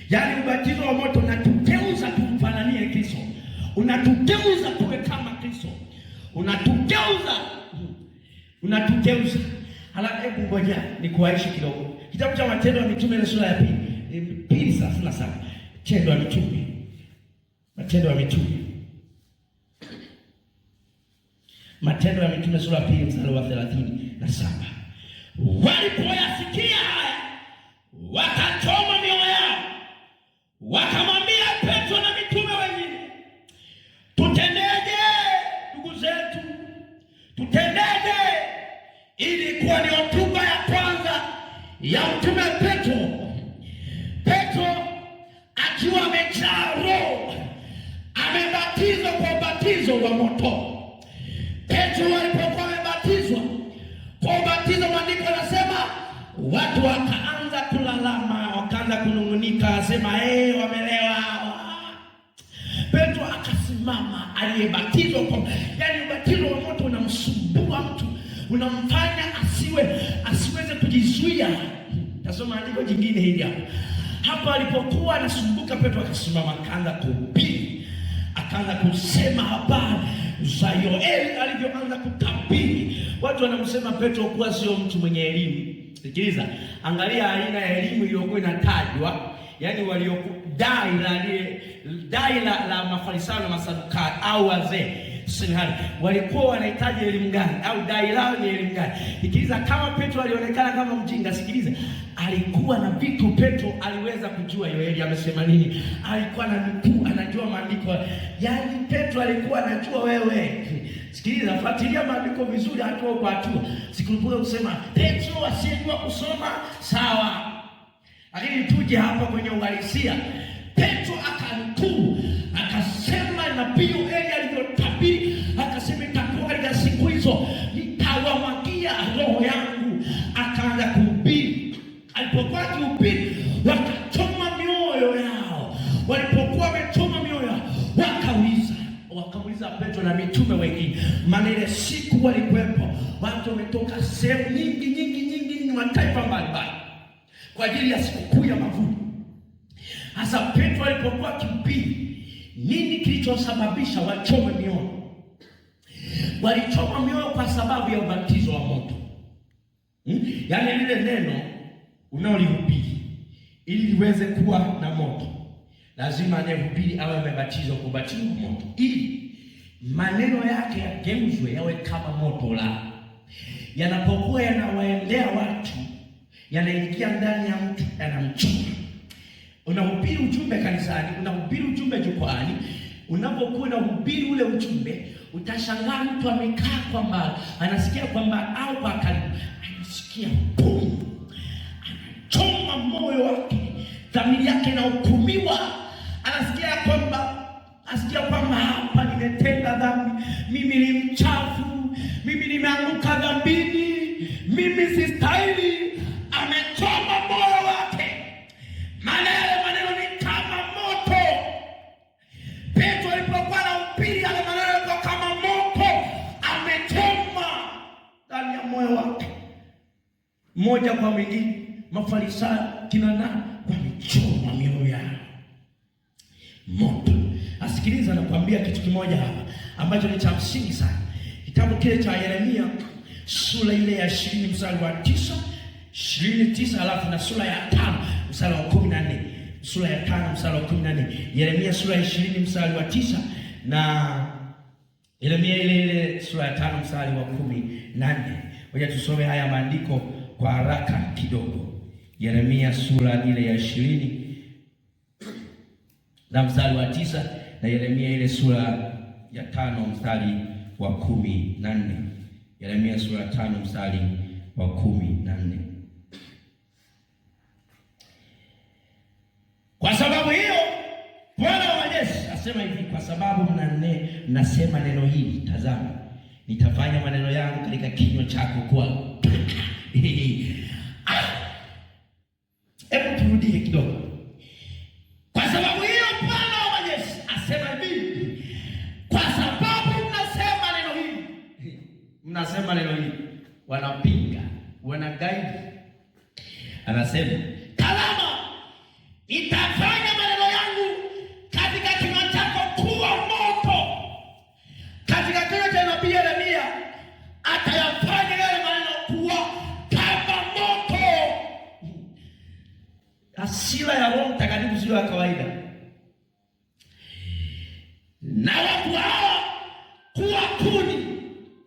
Yaani ubatizo wa moto unatugeuza tumfananie Kristo, unatugeuza tuwe kama Kristo, unatugeuza. Halafu hebu ngoja nikuaishi kidogo. Kitabu cha Matendo ya Mitume sura ya 2:37. Matendo ya Mitume sura ya 2 mstari wa 37. Walipoyasikia haya, wakachoma mioyo yao, wakamwambia Petro na mitume wengine, tutendeje ndugu zetu? Tutendeje? Ilikuwa ni hotuba ya kwanza ya mtume Petro. Petro akiwa amejaa Roho, amebatizwa kwa ubatizo wa moto. Petro alipokuwa amebatizwa kwa ubatizo, maandiko yanasema watu wakaanza kulalama, wakaanza kunung'unika, asema wamelewa. Petro akasimama, aliyebatizwa kwa, yaani ubatizo wa moto unamsumbua mtu, unamfanya asiweze kujizuia. Tasoma andiko jingine hili hapa alipokuwa anasumbuka, Petro akasimama, akaanza kuhubiri, akaanza kusema habari za Yoeli alivyoanza kutabiri. Watu wanamsema Petro kuwa sio mtu mwenye elimu. Sikiliza, angalia aina ya elimu iliyokuwa inatajwa, yaani dai la Mafarisayo na Masadukayo au wazee Sinhari walikuwa wanahitaji elimu gani, au dai lao ni elimu gani? Sikiliza, kama Petro alionekana kama mjinga, sikiliza, alikuwa na vitu. Petro aliweza kujua Yoeli amesema nini, alikuwa na nukuu, anajua maandiko. Yaani Petro alikuwa anajua wewe. Sikiliza, fuatilia maandiko vizuri hatua kwa hatua. Sikurupuka kusema Petro asiyejua kusoma, sawa. Lakini tuje hapa kwenye uhalisia. Petro akanukuu, akasema nabii Yoeli alivyotabiri, akasema itakuwa katika siku hizo nitawamwagia Roho yangu. Akaanza kuhubiri. Alipokuwa akihubiri, wakachoma mioyo yao. Walipokuwa wamechoma mioyo yao, wakauliza Petro na mitume wengine, maana ile siku walikuwepo watu wametoka sehemu nyingi mataifa mbalimbali kwa ajili ya sikukuu ya mavuno. Hasa Petro alipokuwa akihubiri, nini kilichosababisha wachome mioyo? Walichoma mioyo kwa sababu ya ubatizo wa moto. Yaani lile neno unaolihubiri ili liweze kuwa na moto, lazima anayehubiri awe amebatizwa kwa ubatizo wa moto, ili maneno yake yageuzwe yawe kama moto la yanapokuwa yanawaendea watu, yanaingia ndani ya mtu, yanamchoma. Unahubiri ujumbe kanisani, unahubiri ujumbe jukwani, unapokuwa unahubiri ule ujumbe, utashangaa mtu amekaa kwa mbali, anasikia kwamba au kwa karibu, anasikia boom, anachoma moyo wake, dhamiri yake inahukumiwa, anasikia kwamba hapa nimetenda dhambi, mimi ni mchafu, mimi nimeanguka dhambini, mimi sistahili. Amechoma moyo wake. Maneno ni kama moto. Petro alipokuwa anahubiri, yale maneno kama moto, amechoma ndani ya moyo wake. Mmoja kwa mwingine, Mafarisayo kina nani wamechoma mioyo yao moto. Asikiliza, nakwambia kitu kimoja hapa ambacho ni cha msingi sana. Kitabu kile cha Yeremia sura ile ya 20 mstari wa 9, 29, alafu na sura ya 5 mstari wa 14. Sura ya 5 mstari wa 14. Yeremia sura ya 20 mstari wa 9 na Yeremia ile sura ya 5 mstari wa 14. Ngoja tusome haya maandiko kwa haraka kidogo. Yeremia sura ile ya 20 na mstari wa 9 na Yeremia ile sura ya 5 mstari wa 14. Yeremia sura ya 5 mstari wa 14. Kwa sababu hiyo Bwana wa majeshi asema hivi, kwa sababu mnasema neno hili, tazama nitafanya maneno yangu katika kinywa chako kuwa hebu turudie kidogo. Kwa sababu hiyo Bwana wa majeshi asema hivi, kwa sababu mnasema neno hili. Mnasema neno hili, wanapinga, wanagaidi. Anasema tazama nitafanya maneno yangu katika kinywa chako kuwa moto. Katika kinywa cha nabii Yeremia atayafanya yale maneno kuwa kama moto. Hasira ya Roho Mtakatifu sio ya kawaida, na watu hao kuwa kuni.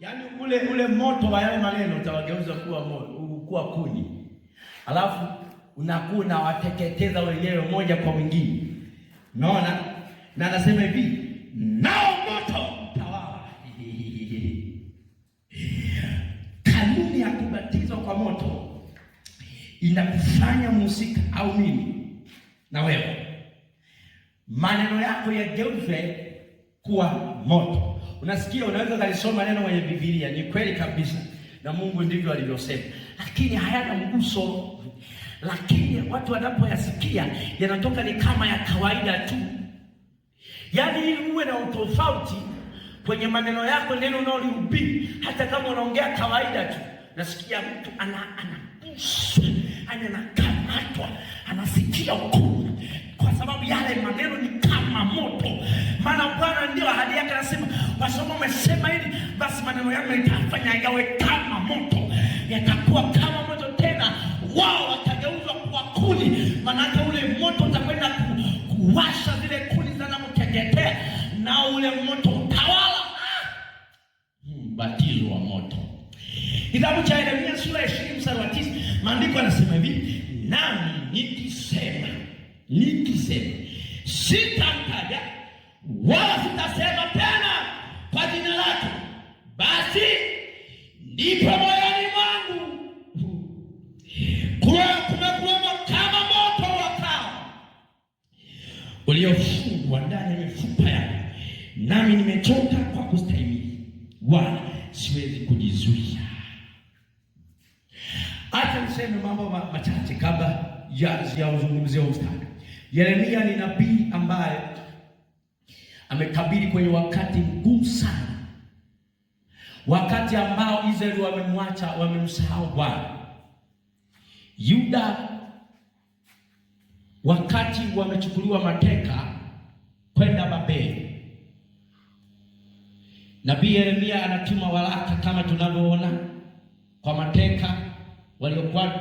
Yaani ule moto wa yale maneno utawageuza kuwa kuni, alafu unakuwa na wateketeza wenyewe moja kwa mwingine. Unaona? Na anasema hivi, nao moto tawala. Kanuni ya kubatizwa kwa moto inakufanya mhusika, au mimi na wewe, maneno yako yageuzwe kuwa moto. Unasikia, unaweza kalisoma neno kwenye Biblia, ni kweli kabisa, na Mungu ndivyo alivyosema, lakini hayana mguso. Lakini watu wanapoyasikia yanatoka ni kama ya kawaida tu. Yaani ili uwe na utofauti kwenye maneno yako, neno unaolihubiri, hata kama unaongea kawaida tu, nasikia mtu anaguswa, anakamatwa, anasikia hukumu, kwa sababu yale maneno ni kama moto. Maana Bwana ndio ahadi yake, anasema kwa sababu umesema hili, basi maneno yangu yatafanya yawe kama moto, yatakuwa kama moto, tena wao watageuzwa kuwa kuni. Maana ule moto utakwenda kuwasha zile kuni zinazoteketea, na ule moto utawala. Batizo wa moto. Kitabu cha Yeremia sura ya 20 mstari wa 9, maandiko yanasema hivi, nami nikisema sitamtaja wala sitasema tena kwa jina lake, basi ndipo moyoni mwangu kumekuwemo kama moto wakao uliofungwa ndani ya mifupa yangu, nami nimechoka kwa kustahimili, wala siwezi kujizuia. Hata niseme mambo machache kabla ya uzungumzia mstari. Yeremia ni nabii ambaye ametabiri kwenye wakati mgumu sana, wakati ambao Israeli wamemwacha, wamemsahau Bwana. Yuda wakati wamechukuliwa mateka kwenda Babeli, nabii Yeremia anatuma waraka kama tunavyoona kwa mateka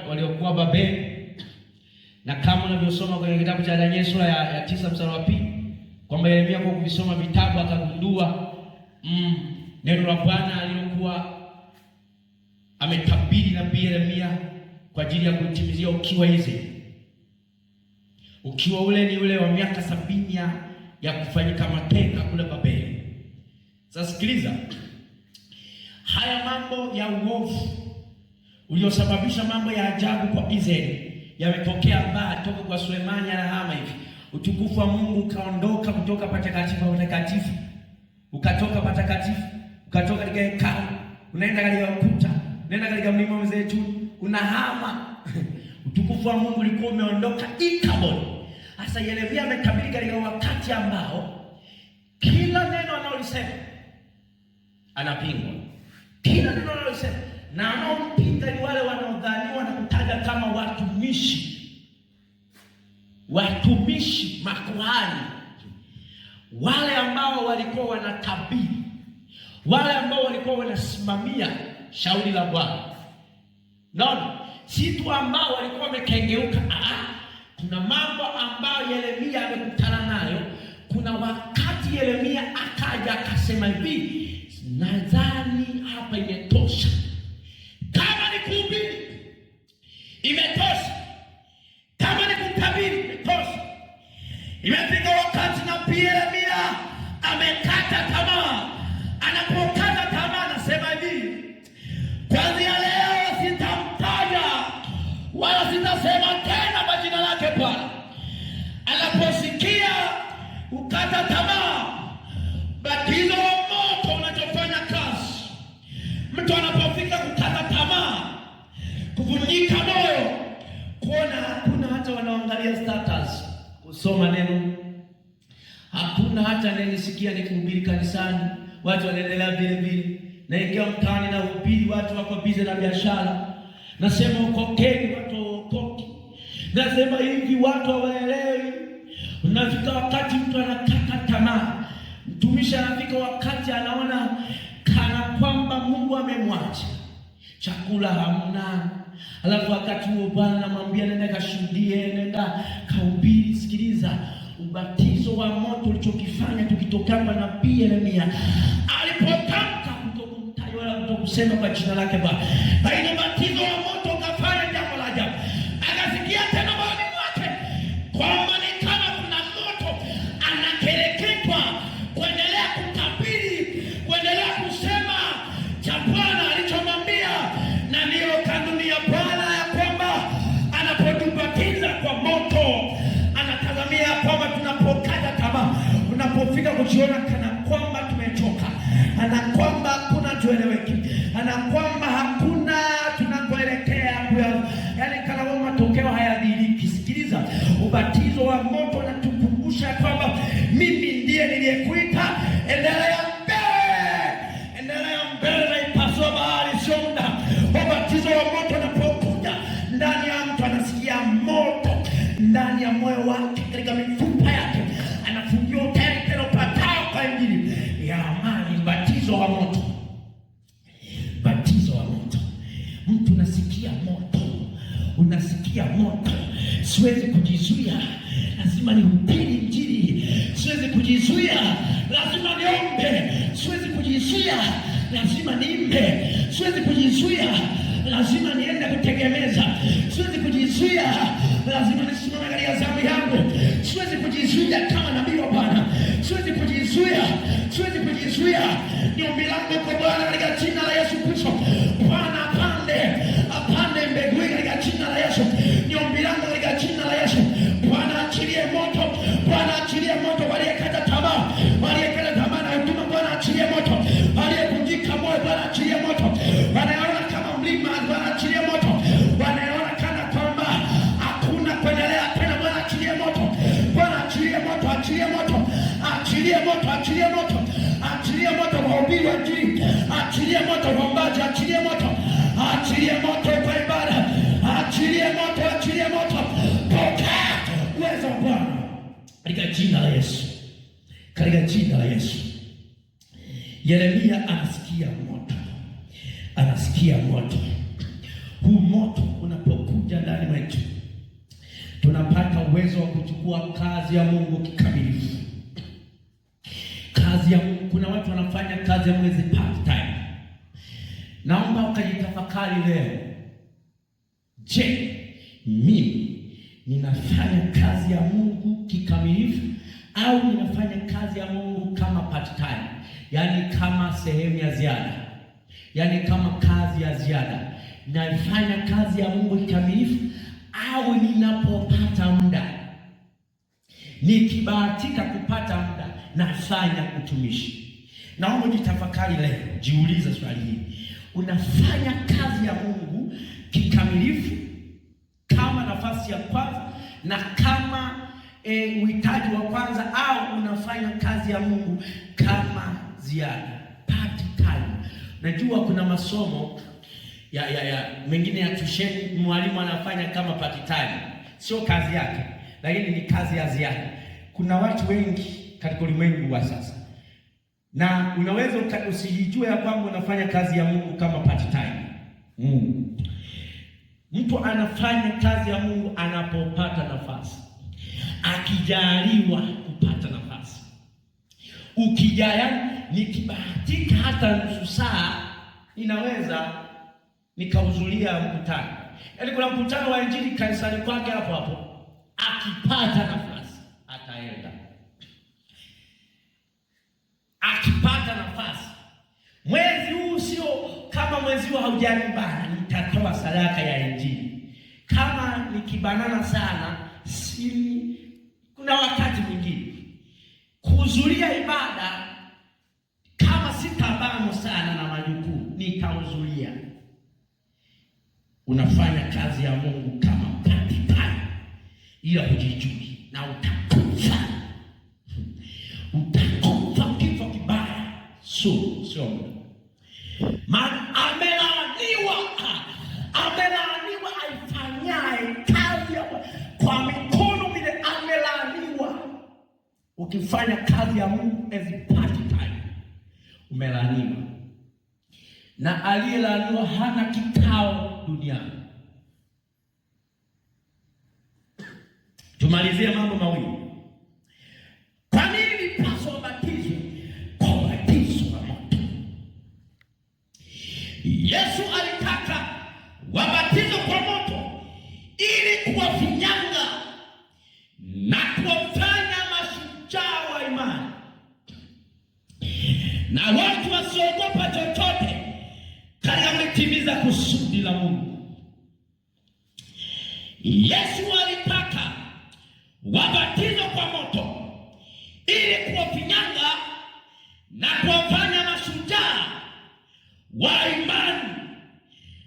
waliokuwa Babeli, na kama unavyosoma kwenye kitabu cha Danieli sura ya 9 mstari wa 2, kwamba Yeremia kwa kuvisoma vitabu akagundua neno la Bwana alilokuwa ametabiri nabii Yeremia kwa ajili ya kutimizia ukiwa hizi. Ukiwa ule ni ule wa miaka 70 ya kufanyika mateka kule Babeli. Sasa sikiliza, haya mambo ya uovu uliosababisha mambo ya ajabu kwa Israeli yametokea baada toka kwa Sulemani anahama hivi. Utukufu wa Mungu ukaondoka kutoka patakatifu wa patakatifu, ukatoka patakatifu, ukatoka katika hekalu, unaenda katika ukuta, unaenda katika mlima wa Zeituni, unahama. Utukufu wa Mungu ulikuwa umeondoka Ikabod. Sasa Yeremia ametabiri katika wakati ambao kila neno analolisema anapingwa. Kila neno analolisema, na anaopinga ni wale wanaodhaniwa na kutaja kama watumishi makuhani, wale ambao walikuwa wanatabiri, wale ambao walikuwa wanasimamia shauri la Bwana. Naona si tu ambao walikuwa wamekengeuka. Kuna mambo ambayo Yeremia amekutana nayo. Kuna wakati Yeremia akaja akasema hivi, nadhani hapa imetosha. kusoma neno. Hakuna hata nilisikia nikihubiri kanisani, watu wanaendelea vile vile. Naingia mtaani na hubiri, watu wako bize na biashara. Nasema ukokeni, watu waokoki. Nasema hivi, watu hawaelewi. Unafika wakati mtu anakata tamaa. Mtumishi anafika wakati anaona kana kwamba Mungu amemwacha. Chakula hamna. Alafu wakati huo Bwana anamwambia nenda kashuhudie, nenda kahubiri. Sikiliza, ubatizo wa moto ulichokifanya tukitoka kwa nabii Yeremia alipotamka kutokumtaja wala kutokusema kwa jina lake Bwana. Baina ubatizo wa moto ukafanya jambo la ajabu. Akasikia tena moyoni mwake kwamba ni kama kuna moto anakereketwa kuendelea kutabiri, kuendelea kusema cha Bwana alichomwambia. Na ndiyo kanuni ya Bwana ya kwamba anapotubatiza kwa moto anatazamia kwamba tunapokata tamaa, unapofika kujiona kana kwamba tumechoka, ana kwamba hakuna tueleweki, ana kwamba hakuna tunakoelekea, yaani kana kwamba matokeo hayadhihiriki. Sikiliza, ubatizo wa moto unatukumbusha kwamba mimi ndiye niliyekuita, endelea mbele, endelea mbele na ipaswa bahari sio muda. Ubatizo wa moto unapokuja ndani ya mtu, anasikia moto ndani ya moyo wake, katika mifupa yake, anafungiwa tayari tena upatao kwa injili ya amani. Batizo wa moto, batizo wa moto. Mtu unasikia moto, unasikia moto. Siwezi kujizuia, lazima nihubiri injili. Siwezi kujizuia, lazima niombe. Siwezi kujizuia, lazima niimbe. Siwezi kujizuia, lazima niende kutegemeza. Siwezi kujizuia, lazima nisimame katika zamu yangu. Siwezi kujizuia kama nabii wa Bwana. Siwezi kujizuia, siwezi kujizuia. Ni ombi langu kwa Bwana katika jina la Yesu Kristo. Bwana apande mbegu hii katika jina la Yesu. Ni ombi langu katika jina la Yesu. Bwana achilie moto, Bwana achilie moto. Waliyekata tamaa, waliyekata tamaa na huduma, Bwana achilie moto. Waliyevunjika moyo, Bwana achilie moto. Wanaona kama mlima, Bwana achilie moto. Wanaona kana kwamba hakuna kuendelea tena, Bwana achilie moto. Bwana achilie moto, achilie moto, achilie moto, achilie moto, achilie moto kwa ubiri wa injili, achilie moto kwa uombaji, achilie moto, achilie moto kwa ibada, achilie moto, achilie moto. Pokea uwezo wa Bwana katika jina la Yesu, katika jina la Yesu. Yeremia anasikia moto, anasikia moto. Huu moto unapokuja ndani mwetu, tunapata uwezo wa kuchukua kazi ya Mungu kikamilifu. Kazi ya Mungu, kuna watu wanafanya kazi ya mwezi part time. Naomba ukajitafakari leo. Je, mimi ninafanya kazi ya Mungu kikamilifu au ninafanya kazi ya Mungu kama part time? Yaani kama sehemu ya ziada, yaani kama kazi ya ziada. Nafanya kazi ya Mungu kikamilifu au ninapopata muda, nikibahatika kupata muda, nafanya utumishi? Naomba jitafakari leo, jiulize swali hili. Unafanya kazi ya Mungu kikamilifu kama nafasi ya kwanza na kama uhitaji wa kwanza, au unafanya kazi ya Mungu kama ziada, part time? Najua kuna masomo ya mengine ya tusheni, mwalimu anafanya kama part time, sio kazi yake, lakini ni kazi ya ziada. Kuna watu wengi katika ulimwengu wa sasa, na unaweza usijijue ya kwamba unafanya kazi ya Mungu kama part time. Mtu anafanya kazi ya Mungu anapopata nafasi, akijaliwa kupata nafasi. Ukijaya, nikibahatika hata nusu saa ninaweza nikahudhuria mkutano. Yaani kuna mkutano wa injili kanisani kwake hapo hapo, akipata nafasi ataenda. Akipata nafasi. Mwezi huu sio kama mwezi huu haujanimbana, nitatoa sadaka ya injili. Kama nikibanana sana, kuna wakati mwingine kuhudhuria ibada, kama sitabano sana na majukumu, nitahudhuria. Unafanya kazi ya Mungu kama part time, ila hujijui. na utakufa kifo kibaya. Sio maana amelaaniwa aifanyaye kazi kwa mikono vile amelaaniwa. Ukifanya kazi ya Mungu as part time umelaaniwa, na aliyelaaniwa hana kikao duniani. Tumalizie mambo mawili. Kwa nini nipaswa wabatizwe? Kwa ubatizo wa moto. Yesu alitaka wabatizwe kwa moto ili kuwafinyanga na kuwafanya mashujaa wa imani, na watu wasiogopa chochote katika kutimiza kusudi la Mungu. Yesu alitaka wabatizwe kwa moto ili kuwafinyanga na kuwafanya mashujaa wa imani,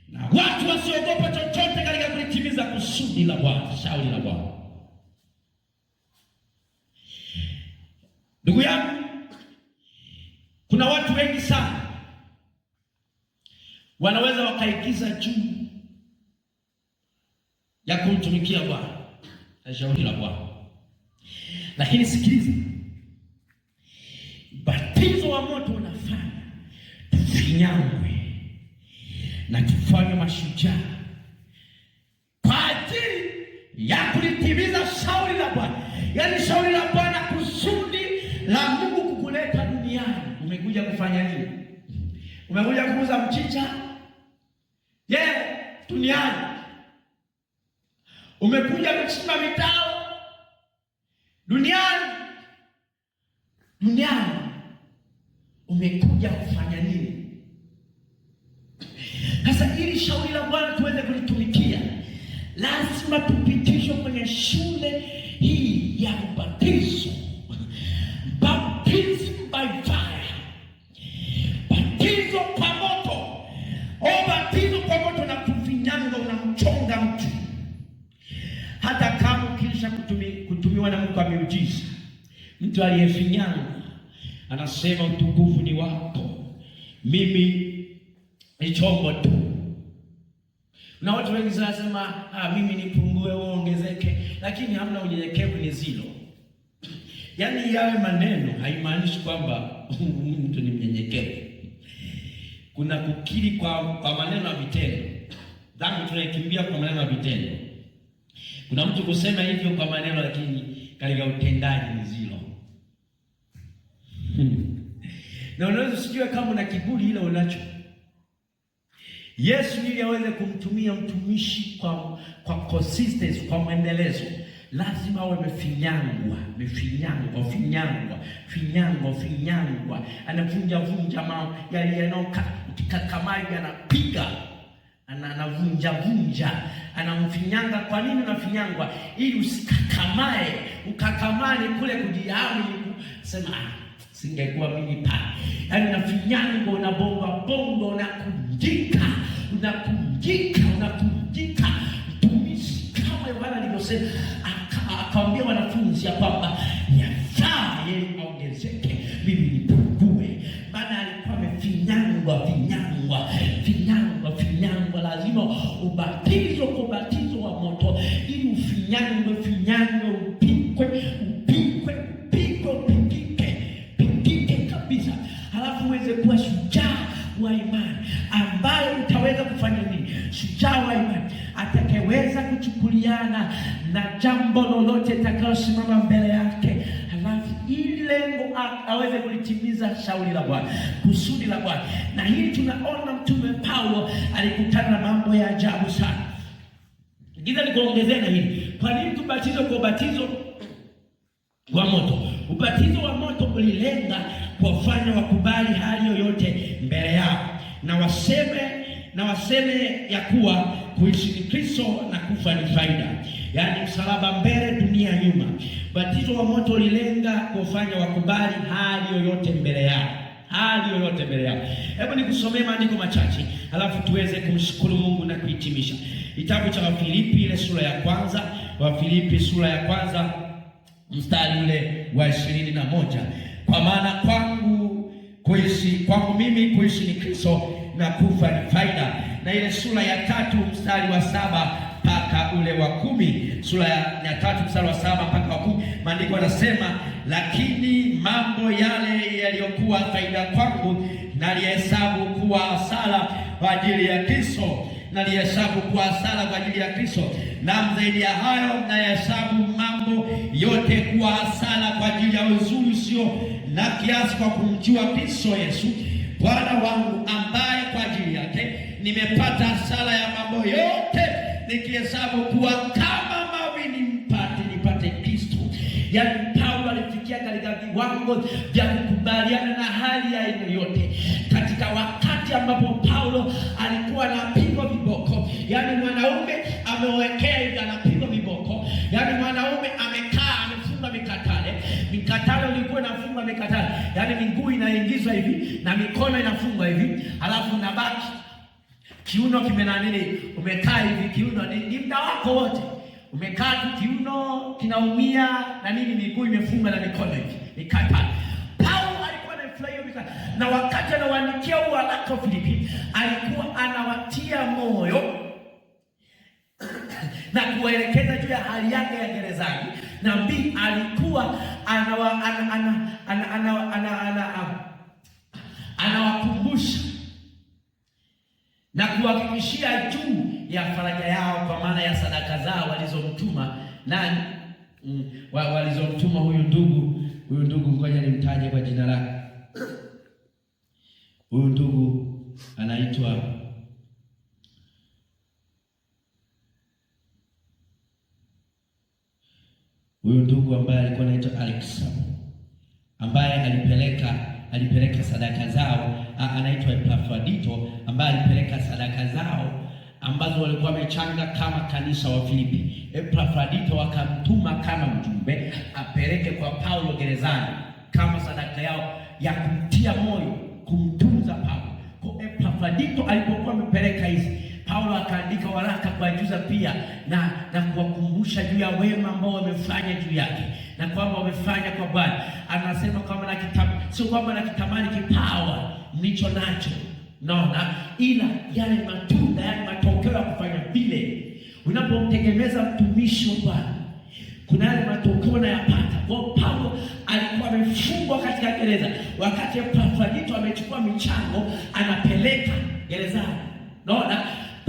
na watu wasiogopa chochote katika kutimiza kusudi la Bwana, shauri la Bwana. Ndugu yangu, kuna watu wengi sana wanaweza wakaigiza juu ya kumtumikia Bwana na shauri la Bwana, lakini sikiliza, batizo wa moto unafanya tufinyangwe na tufanye mashujaa kwa ajili ya kulitimiza shauri la Bwana. Yaani shauri la Bwana, kusudi la Mungu kukuleta duniani. Umekuja kufanya nini? Umekuja kuuza mchicha? Duniani. Umekuja kuchimba mitaro? Duniani. Umekuja kufanya nini? Sasa ili shauri la Bwana tuweze kulitumikia, lazima tupitishwe kwenye shule hii ya ubatizo. Baptism by fire. Batizo kwa moto. Batizo kwa moto na kufinyanga, unamchonga mtu. Hata kama ukiisha kutumiwa na Mungu kwa miujiza, mtu aliyefinyanga anasema utukufu ni wako, mimi ni chombo tu. Na watu wengi wanasema mimi nipungue wewe ongezeke, lakini hamna unyenyekevu, ni zilo. Yaani yawe maneno haimaanishi kwamba mtu ni mnyenyekevu. Kuna kukiri kwa maneno na vitendo. Dhambi tunaikimbia kwa maneno na vitendo. Kuna mtu kusema hivyo kwa maneno, lakini katika utendaji ni zilo. Na unaweza usijue kama una kiburi ile unacho. Yesu ili aweze kumtumia mtumishi kwa consistency, kwa mwendelezo, lazima awe amefinyangwa, anavunja yanoka kikakamaji, anapiga, anavunja, anamfinyanga. Kwa nini unafinyangwa? Ili usikakamae, ukakamane kule kujihami, kusema singekuwa mimi pale. Yaani unafinyangwa, unabonga, unakunjika. Mtumishi kama Yohana alivyosema, akawaambia wanafunzi ya kwamba yafaa yeye aongezeke, mimi nipungue. Maana alikuwa amefinyangwa. Lazima ubatizo kwa ubatizo wa moto, ili ufinyangwe, upikike kabisa, halafu uweze kuwa shujaa wa imani ambayo utaweza kufanya nini? Shujaa wa imani atakayeweza kuchukuliana na jambo lolote litakalosimama mbele yake, halafu ili lengo aweze kulitimiza shauri la Bwana, kusudi la Bwana. Na hili tunaona Mtume Paulo alikutana na mambo ya ajabu sana. Giza nikuongezea na hili. Kwa nini tubatizwe kwa ubatizo wa moto? Ubatizo wa moto ulilenga kuwafanya wakubali hali yoyote mbele yao, na waseme ya kuwa kuishi ni Kristo na kufa ni faida. Yaani msalaba mbele, dunia nyuma. Ubatizo wa moto ulilenga kuwafanya wakubali hali yoyote mbele yao. Hebu nikusomee maandiko machache, alafu tuweze kumshukuru Mungu na kuhitimisha. Kitabu cha Wafilipi ile sura ya kwanza, Wafilipi sura ya kwanza mstari ule wa 21, kwa maana kwangu mimi kuishi ni Kristo na kufa ni faida. Na ile sura ya 3 mstari wa 7 mpaka ule wa 10, sura ya 3 mstari wa 7 mpaka wa 10, maandiko yanasema, lakini mambo yale yaliyokuwa faida kwangu nalihesabu kuwa hasara kwa ajili ya Kristo, nalihesabu kuwa hasara kwa ajili ya Kristo. Na zaidi ya hayo nahesabu mambo yote kuwa hasara kwa ajili ya uzuri usio na kiasi, kwa kumjua Kristo Yesu Bwana wangu, ambaye kwa ajili yake nimepata hasara ya mambo yote, nikihesabu kuwa kama mavi nipate Kristo. Yaani Paulo alifikia katika viwango vya kukubaliana na hali ya aina yote katika wakati ambapo Paulo alikuwa anapigwa viboko. Yaani mwanaume amewekea hivi, anapigwa viboko. Yaani mwanaume amekaa amefunga mikatale ilikuwa inafungwa mikatale. Yaani miguu inaingizwa hivi na mikono inafungwa hivi, alafu nabaki kiuno kimenanini, umekaa hivi, kiuno ni muda wako wote umekaa tu, kiuno kinaumia na nini, miguu imefungwa na mikono hivi, mikatale. Paulo alikuwa anafurahia mikatale, na wakati anawaandikia waraka wa Filipi alikuwa anawatia moyo na kuwaelekeza juu ya hali yake ya gerezani. Nabii alikuwa anawakumbusha na kuhakikishia juu ya faraja yao, kwa maana ya sadaka zao walizomtuma nani, walizomtuma huyu ndugu, ngoja nimtaje kwa jina lake. Huyu ndugu anaitwa ambaye alikuwa anaitwa Alexa, ambaye alipeleka sadaka zao, anaitwa Epafrodito, ambaye alipeleka sadaka zao ambazo walikuwa wamechanga kama kanisa wa Filipi. Epafrodito wakamtuma kama mjumbe apeleke kwa Paulo gerezani kama sadaka yao ya kumtia moyo, kumtunza Paulo. Kwa Epafrodito alipokuwa amepeleka hizi, Paulo akaandika waraka kuwajuza pia na kuwakumbusha juu ya wema ambao wamefanya juu yake na kwamba wamefanya kwa Bwana. Anasema kwamba sio kwamba nakitamani kipawa mlicho nacho, naona, ila yale matunda, yale matokeo ya kufanya vile. Unapomtegemeza mtumishi wa Bwana, kuna yale matokeo unayapata. Kwa Paulo alikuwa amefungwa katika gereza, wakati Epafrodito amechukua michango anapeleka gerezani. Naona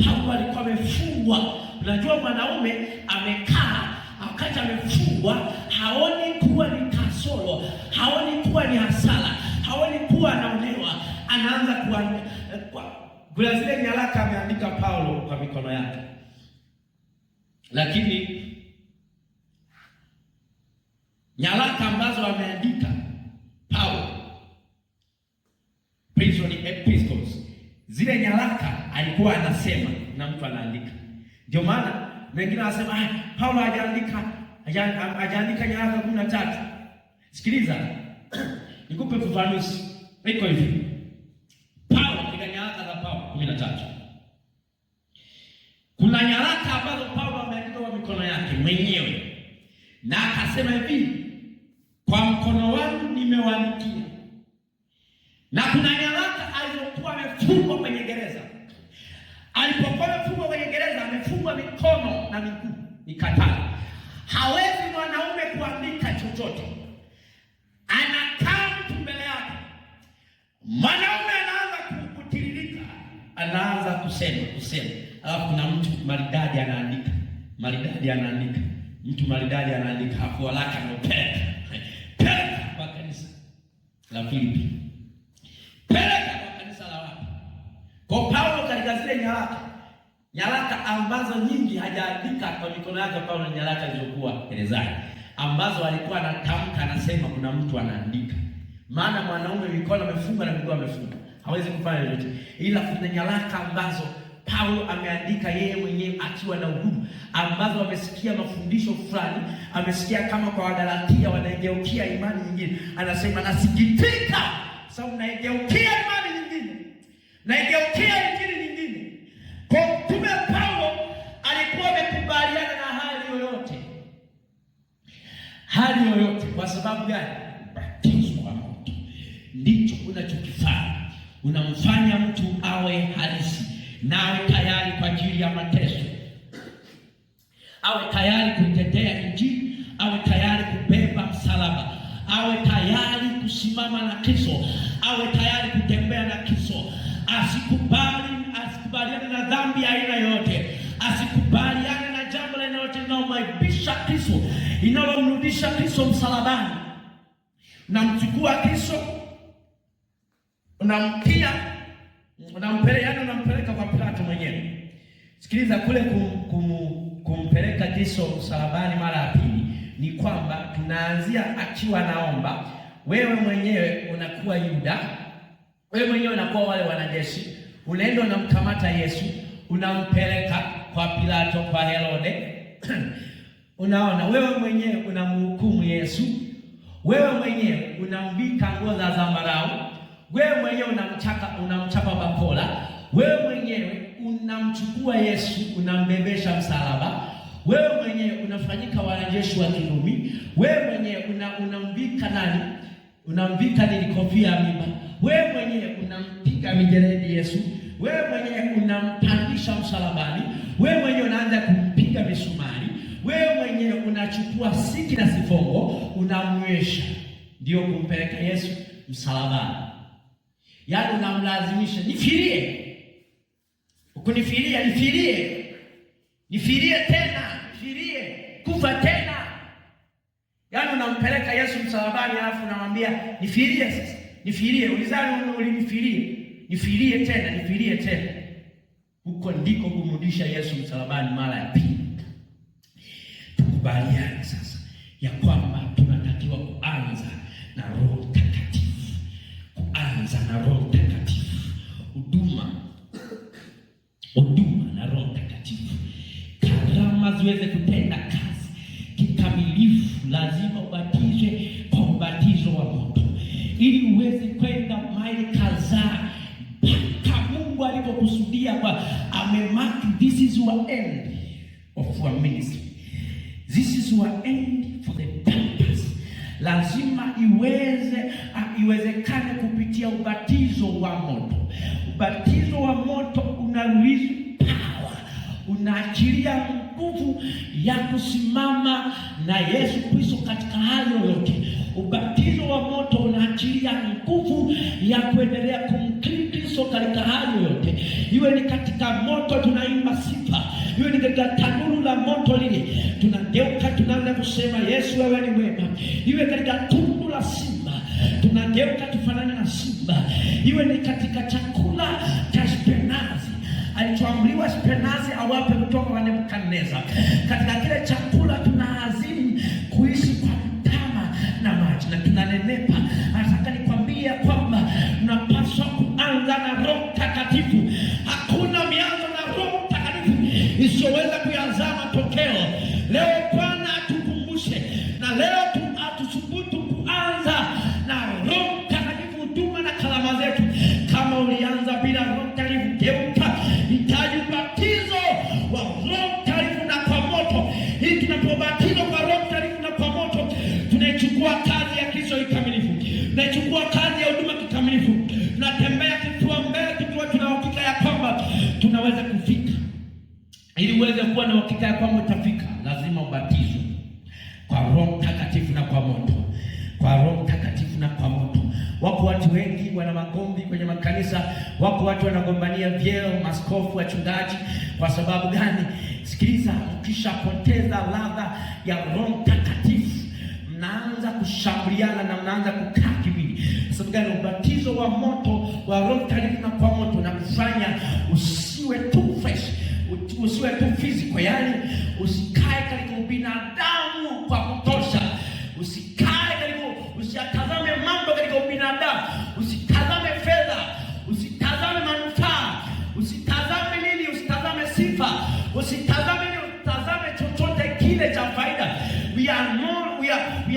Paulo alikuwa amefungwa. Unajua mwanaume amekaa wakati amefungwa, haoni kuwa ni kasoro, haoni kuwa ni hasara, haoni kuwa anaonewa. Anaanza kuna zile nyaraka ameandika Paulo kwa mikono yake, lakini nyaraka ambazo ameandika Paulo, prison epistles, zile nyaraka alikuwa anasema na mtu anaandika. Ndio maana wengine wanasema Paulo hajaandika nyaraka 13. Sikiliza, nikupe ufafanuzi. Iko hivi, Paulo katika nyaraka za Paulo 13, kuna nyaraka ambazo Paulo ameandika kwa mikono yake mwenyewe, na akasema hivi, kwa mkono wangu nimewaandikia. Na kuna nyaraka alizokuwa amefungwa kwenye gereza. Alipokuwa amefungwa kwenye gereza, amefungwa mikono na miguu, mikatale. Hawezi mwanaume kuandika chochote. Anakaa mtu mbele yake, mwanaume anaanza kutiririka, anaanza kusema. Alafu kuna mtu maridadi anaandika, mtu maridadi anaandika, hapo walaka anapeleka kwa kanisa la Filipi, peleka kwa kanisa la wapi. Kwa Paulo katika zile nyaraka ambazo nyingi hajaandika kwa mikono yake, Paulo nyaraka zilizokuwa gerezani ambazo alikuwa anatamka, anasema kuna mtu anaandika. Maana mwanaume mikono amefunga na miguu amefunga, hawezi kufanya lolote. Ila kuna nyaraka ambazo Paulo ameandika yeye mwenyewe akiwa na uhuru, ambazo amesikia mafundisho fulani, amesikia kama kwa Wagalatia wanaigeukia imani nyingine, anasema nasikitika sababu naigeukia imani nyingine, naigeukia injili nyingine. Kwa mtume Paulo alikuwa amekubaliana na hali yoyote sababu gani? Ubatizo wa moto ndicho unachokifanya. Unamfanya mtu awe halisi na awe tayari kwa ajili ya mateso, awe tayari kuitetea Injili, awe tayari kubeba msalaba, awe tayari kusimama na Kristo, awe tayari kutembea na Kristo. Asikubaliane na dhambi ya aina yote, asikubaliane na jambo lolote linalomwaibisha Kristo, linalomrudisha Kristo msalabani. Unamchukua Kristo, unampeleka kwa Pilato mwenyewe. Sikiliza, kule kumpeleka Kristo msalabani mara ya pili ni kwamba tunaanzia akiwa naomba. Wewe mwenyewe unakuwa Yuda, wewe mwenyewe unakuwa wale wanajeshi, unaenda unamkamata Yesu, unampeleka kwa Pilato, kwa Herode. Unaona, wewe mwenyewe unamhukumu Yesu, wewe mwenyewe unamvika nguo za zambarau, wewe mwenyewe unamchapa bakola, wewe mwenyewe unamchukua Yesu, unambebesha msalaba, wewe mwenyewe unafanyika wanajeshi wa Kirumi, wewe mwenyewe unamvika nani? Unamvika nini? Kofia ya miba. Wewe mwenyewe unampiga mijeledi Yesu, wewe mwenyewe unampandisha msalabani, wewe mwenyewe unaanza kumpiga misumari, wewe mwenyewe unachukua siki na sifongo unamwesha, ndio kumpeleka Yesu msalabani. Yaani unamlazimisha, nifirie. Ukunifiria, nifirie tena, kufa tena. Yaani unampeleka Yesu msalabani, alafu unamwambia nifirie sasa. Nifirie, ulizani nifirie tena. Huko ndiko kumrudisha Yesu msalabani mara ya pili. Tukubaliane sasa ya kwamba tunatakiwa kuanza na Roho Mtakatifu. Huduma na Roho Mtakatifu. Karama ziweze kutenda kazi kikamilifu, lazima ubatizwe kwa ubatizo wa moto, ili uweze kwenda maili kadhaa mpaka Mungu alipokusudia. Kwa amemark, this is your end of your ministry, this is your end for the purpose. Lazima iwezekane kupitia ubatizo wa moto. Ubatizo wa moto una release power, unaachilia nguvu ya kusimama na Yesu Kristo katika hali yoyote. Ubatizo wa moto unaachilia nguvu ya kuendelea kumkiri Kristo katika hali yoyote. Iwe ni katika moto tunaimba sifa, iwe ni katika tanuru la moto lile tunageuka, tunaanza kusema Yesu wewe ni mwema. Iwe katika tundu la simba tunageuka tufanane na simba. Iwe ni katika chakula cha spenazi, alichoamriwa spenazi awape kutoka kwa Nebukadneza. Katika kile chakula tunaazimu kuishi kwa mtama na maji na tunanenepa. Nataka nikwambie kwamba tunapaswa kuanza na Roho Mtakatifu. Hakuna mianzo na Roho Mtakatifu isiyoweza kuyazaa matokeo. Leo Bwana atukumbushe, na leo atusubutu kuanza na Roho Mtakatifu huduma na kalama zetu. Kama ulianza bila Roho Mtakatifu, geuka, hitaji ubatizo wa Roho Mtakatifu na kwa moto. Hii tunapobatizwa kwa Roho Mtakatifu na kwa moto, tunaichukua kazi ya Kristo kikamilifu, tunaichukua kazi ya huduma kikamilifu, tunatembea kifua mbele tukiwa tuna uhakika ya kwamba tunaweza kufika. Ili uweze kuwa na uhakika ya kwamba utafika, lazima ubatizwe kwa Roho Mtakatifu na kwa moto. Kwa Roho Mtakatifu na kwa moto. Wako watu wengi wana magomvi kwenye makanisa, wako watu wanagombania vyeo, maskofu, wachungaji. Kwa sababu gani? Sikiliza, ukishapoteza ladha ya Roho Mtakatifu, mnaanza kushambuliana na mnaanza kukaa kimya. Sababu gani? Ubatizo wa moto wa Roho Mtakatifu na kwa moto na kufanya usiwe tu fresh, usiwe tu physical, yani usikae katika ubinadamu kwa kutosha. Usitazame mambo katika ubinadamu, usitazame fedha, usitazame manufaa, usitazame nini, usitazame sifa, usitazame chochote kile cha faida. We are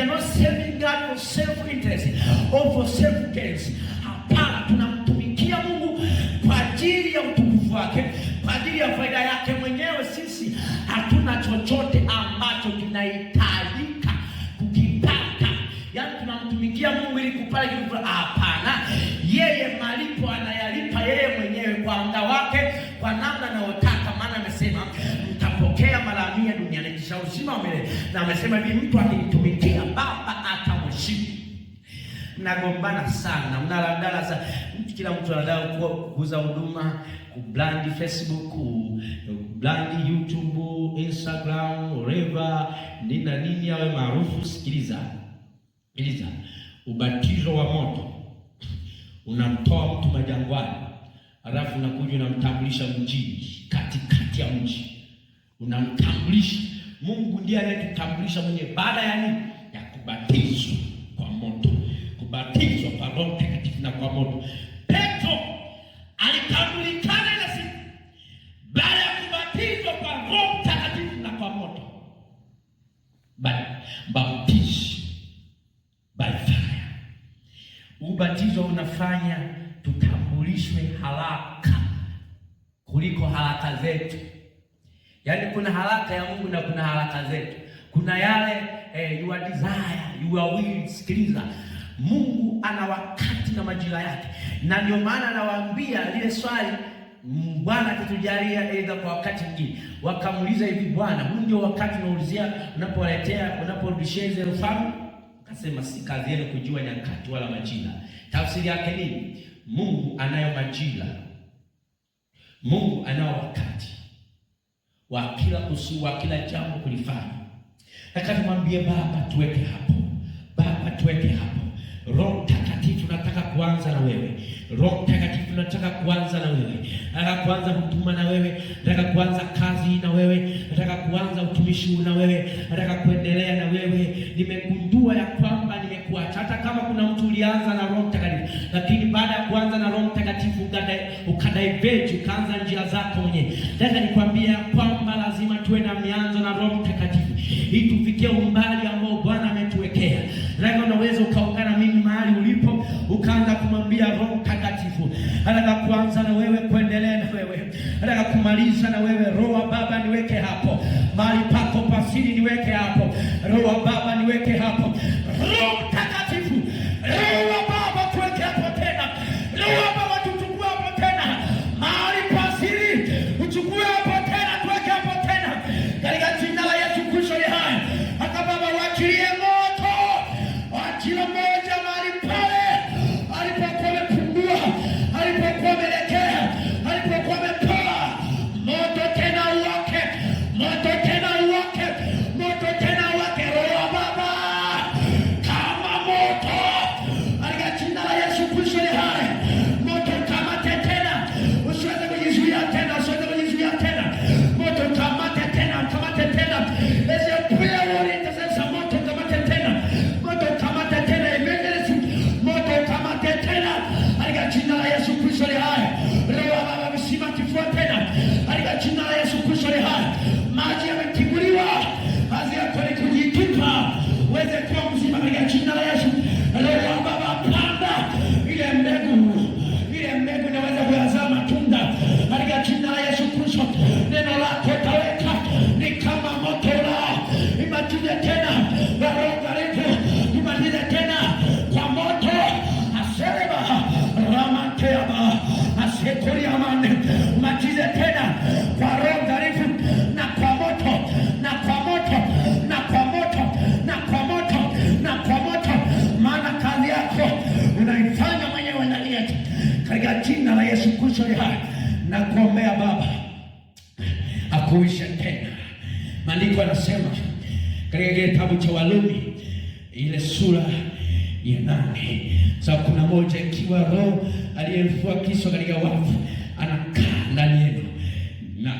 not serving God for self interest or for self gains. Hapana, tunamtumikia Mungu kwa ajili ya utukufu wake, kwa ajili ya faida yake mwenyewe. Sisi hatuna chochote ambacho tunahitajika kukipata. pale kitu. Hapana, yeye malipo anayalipa yeye mwenyewe kwa muda wake, kwa namna anayotaka. Maana amesema mtapokea mara 100 duniani kisha uzima wa milele. Na amesema hivi, mtu akinitumikia Baba atamheshimu. Mnagombana sana, mnalandana sana. Kila mtu anataka kuuza huduma, kubrand Facebook, kubrand YouTube, Instagram, whatever, nini awe maarufu. Sikiliza. Ubatizo wa moto unamtoa mtu majangwani, alafu unakuja unamtambulisha mjini, katikati ya mji. Unamtambulisha. Mungu ndiye anayetutambulisha mwenyewe. Baada ya nini? Ya kubatizwa kwa moto, kubatizwa kwa Roho Mtakatifu na kwa moto. Petro alitambulikana ile siku baada ya kubatizwa kwa Roho Mtakatifu na kwa moto. Baptism by fire. Ubatizo unafanya tutambulishwe haraka kuliko haraka zetu. Yaani kuna haraka ya Mungu na kuna haraka zetu. Kuna yale your desire, your will. Sikiliza, Mungu ana wakati na majira yake. Na ndio maana anawaambia lile swali, Bwana akitujalia aidha kwa wakati mwingine. Wakamuuliza hivi, Bwana, huu ndio wakati unaulizia unaporudishia Israeli ufalme? Akasema, si kazi yenu kujua nyakati wala majira. Tafsiri yake nini? Mungu anayo majira. Mungu anao wakati wa kila jambo kulifanya. Akamwambia Baba, tuweke hapo. Baba, tuweke hapo. Roho Mtakatifu nataka kuanza na wewe. Roho Mtakatifu nataka kuanza na wewe. Nataka kuanza huduma na wewe. Nataka kuanza kazi na wewe. Nataka kuanza utumishi na wewe. Nataka kuendelea na wewe. Nimegundua ya kwamba nimekuacha. Hata kama kuna mtu ulianza na Roho Mtakatifu, lakini baada ya kuanza na Roho Mtakatifu ukadaiveji, ukaanza njia zako mwenyewe. Nataka nikwambie kwamba lazima tuwe na mianzo na Roho Mtakatifu ili tufikie umbali ambao Bwana ametuwekea. Nataka unaweza ukaungana mimi mahali ulipo, ukaanza kumwambia Roho Mtakatifu, nataka kuanza na wewe, kuendelea na wewe, nataka kumaliza na wewe. Roho wa Baba niweke hapo. Mahali pako pasiri niweke hapo. Roho wa Baba niweke hapo. Roho Mtakatifu, Roho wa Baba tuweke hapo tena. Roho wa Baba tuchukue hapo tena. Mahali pasiri uchukue hapo tena, tuweke hapo tena. Katika jina la Yesu Kristo ni hai. Hata Baba waachilie moto. Waachilie moja mahali pale alipokuwa amepungua, alipokuwa amelekea, alipokuwa amepoa. Moto tena uwake. Moto tena uwake. Moto tena uwake. Roho wa Baba kama moto. Katika jina la Yesu Kristo ni hai. Moto kamate tena. Usiweze kujizuia tena. Usiweze kujizuia tena. Moto kamate tena. Kamate tena. Eze prayer warrior sasa, moto kamate tena. Moto kamate tena. Evangelist, moto kamate tena. Katika jina la Yesu Kristo ni hai. Roho wa Baba msima kifua tena. Katika jina la Yesu Kristo ni hai. Maji yametibuliwa. Kazi yako ni kujitupa. Uweze kuwa mzima katika jina la Yesu. Roho wa Baba panda ile mbegu. Ile mbegu inaweza kuzaa matunda katika jina la Yesu Kristo. Neno lako taweka ni kama moto la. Imatize tena. Roho karibu. Imatize tena kwa moto. Asereba Ramateaba Asekoria mane. Imatize tena kwa Roho karibu na kwa moto na kwa moto na kwa moto na kwa moto na kwa moto. Maana kazi yako unaifanya mwenyewe ndani yetu. Katika jina la Yesu Kristo ni hai. Na kuombea Baba akuishe tena. Maandiko yanasema katika kitabu cha Warumi ile sura ya 8 sababu kuna moja, ikiwa Roho aliyefufua Kristo katika wafu anakaa ndani yenu na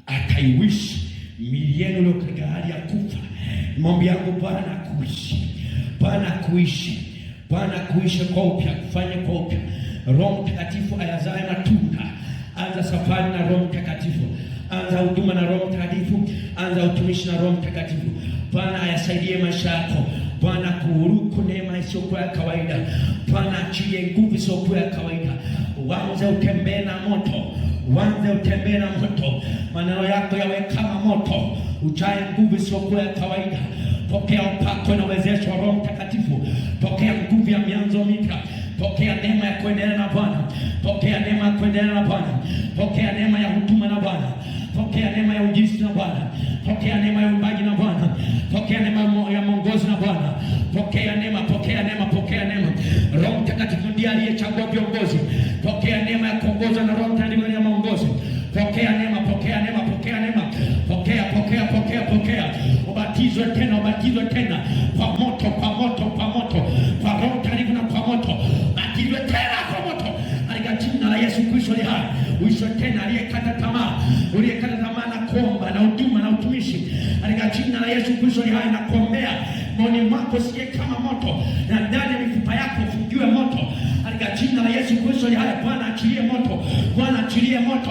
ataiwishi miili yenu iliyo katika hali ya kufa. Maombi yangu Bwana akuishi. Bwana akuishi. Bwana akuishi kwa upya, kufanye kwa upya. Roho Mtakatifu ayazae matunda. Anza safari na Roho Mtakatifu. Anza huduma na Roho Mtakatifu. Anza utumishi na Roho Mtakatifu. Bwana ayasaidie maisha yako. Bwana kuhuruku neema isiyokuwa ya kawaida. Bwana achilie nguvu isiyokuwa ya kawaida. Uanze utembee na moto. Uanze utembee na moto. Maneno yako yawe kama moto. Ujae nguvu isiyokuwa ya kawaida. Pokea upako na uwezesho wa Roho Mtakatifu. Pokea nguvu ya mianzo mipya. Pokea neema ya kuendelea na Bwana. Pokea neema ya kuendelea na Bwana. Pokea neema ya huduma na Bwana. Pokea neema ya uinjilisti na Bwana. Pokea neema ya uimbaji na Bwana. Pokea neema ya mwongozi na Bwana. Pokea neema, pokea neema, pokea neema. Roho Mtakatifu ndiye aliyechagua viongozi. Pokea neema ya kuongoza na Roho Mtakatifu ya maongozi. Pokea neema, pokea neema, pokea neema. Pokea. Ubatizwe tena kwa moto, kwa Roho Mtakatifu na kwa moto. Batizwe tena kwa moto. Katika jina la Yesu Kristo aliye hai. Uishwe tena aliyekata tamaa na kuomba na huduma na utumishi. Katika jina la Yesu Kristo aliye hai na kuombea moyoni mwako sikie kama moto, na ndani ya mifupa yako ufungiwe moto. Katika jina la Yesu Kristo aliye hai, Bwana achilie moto. Bwana achilie moto.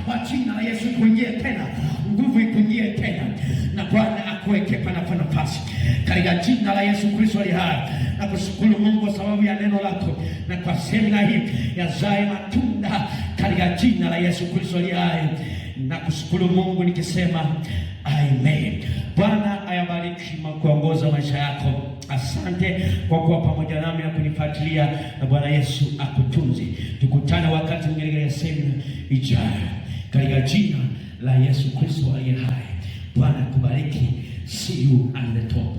Kwa jina la Yesu kuingie tena. Nguvu ikuingie tena. Na Bwana akuweke pana nafasi. Katika jina la Yesu Kristo aliye hai. Na kushukuru Mungu kwa sababu ya neno lako. Na kwa semina hii yazae matunda katika jina la Yesu Kristo aliye hai. Na kushukuru Mungu nikisema amen. Bwana ayabariki na kuongoza maisha yako. Asante kwa kuwa pamoja nami na kunifuatilia, na Bwana Yesu akutunze. Tukutane wakati mwingine katika semina ijayo. Katika jina la Yesu Kristo aliye hai. Bwana kubariki. See you at the top.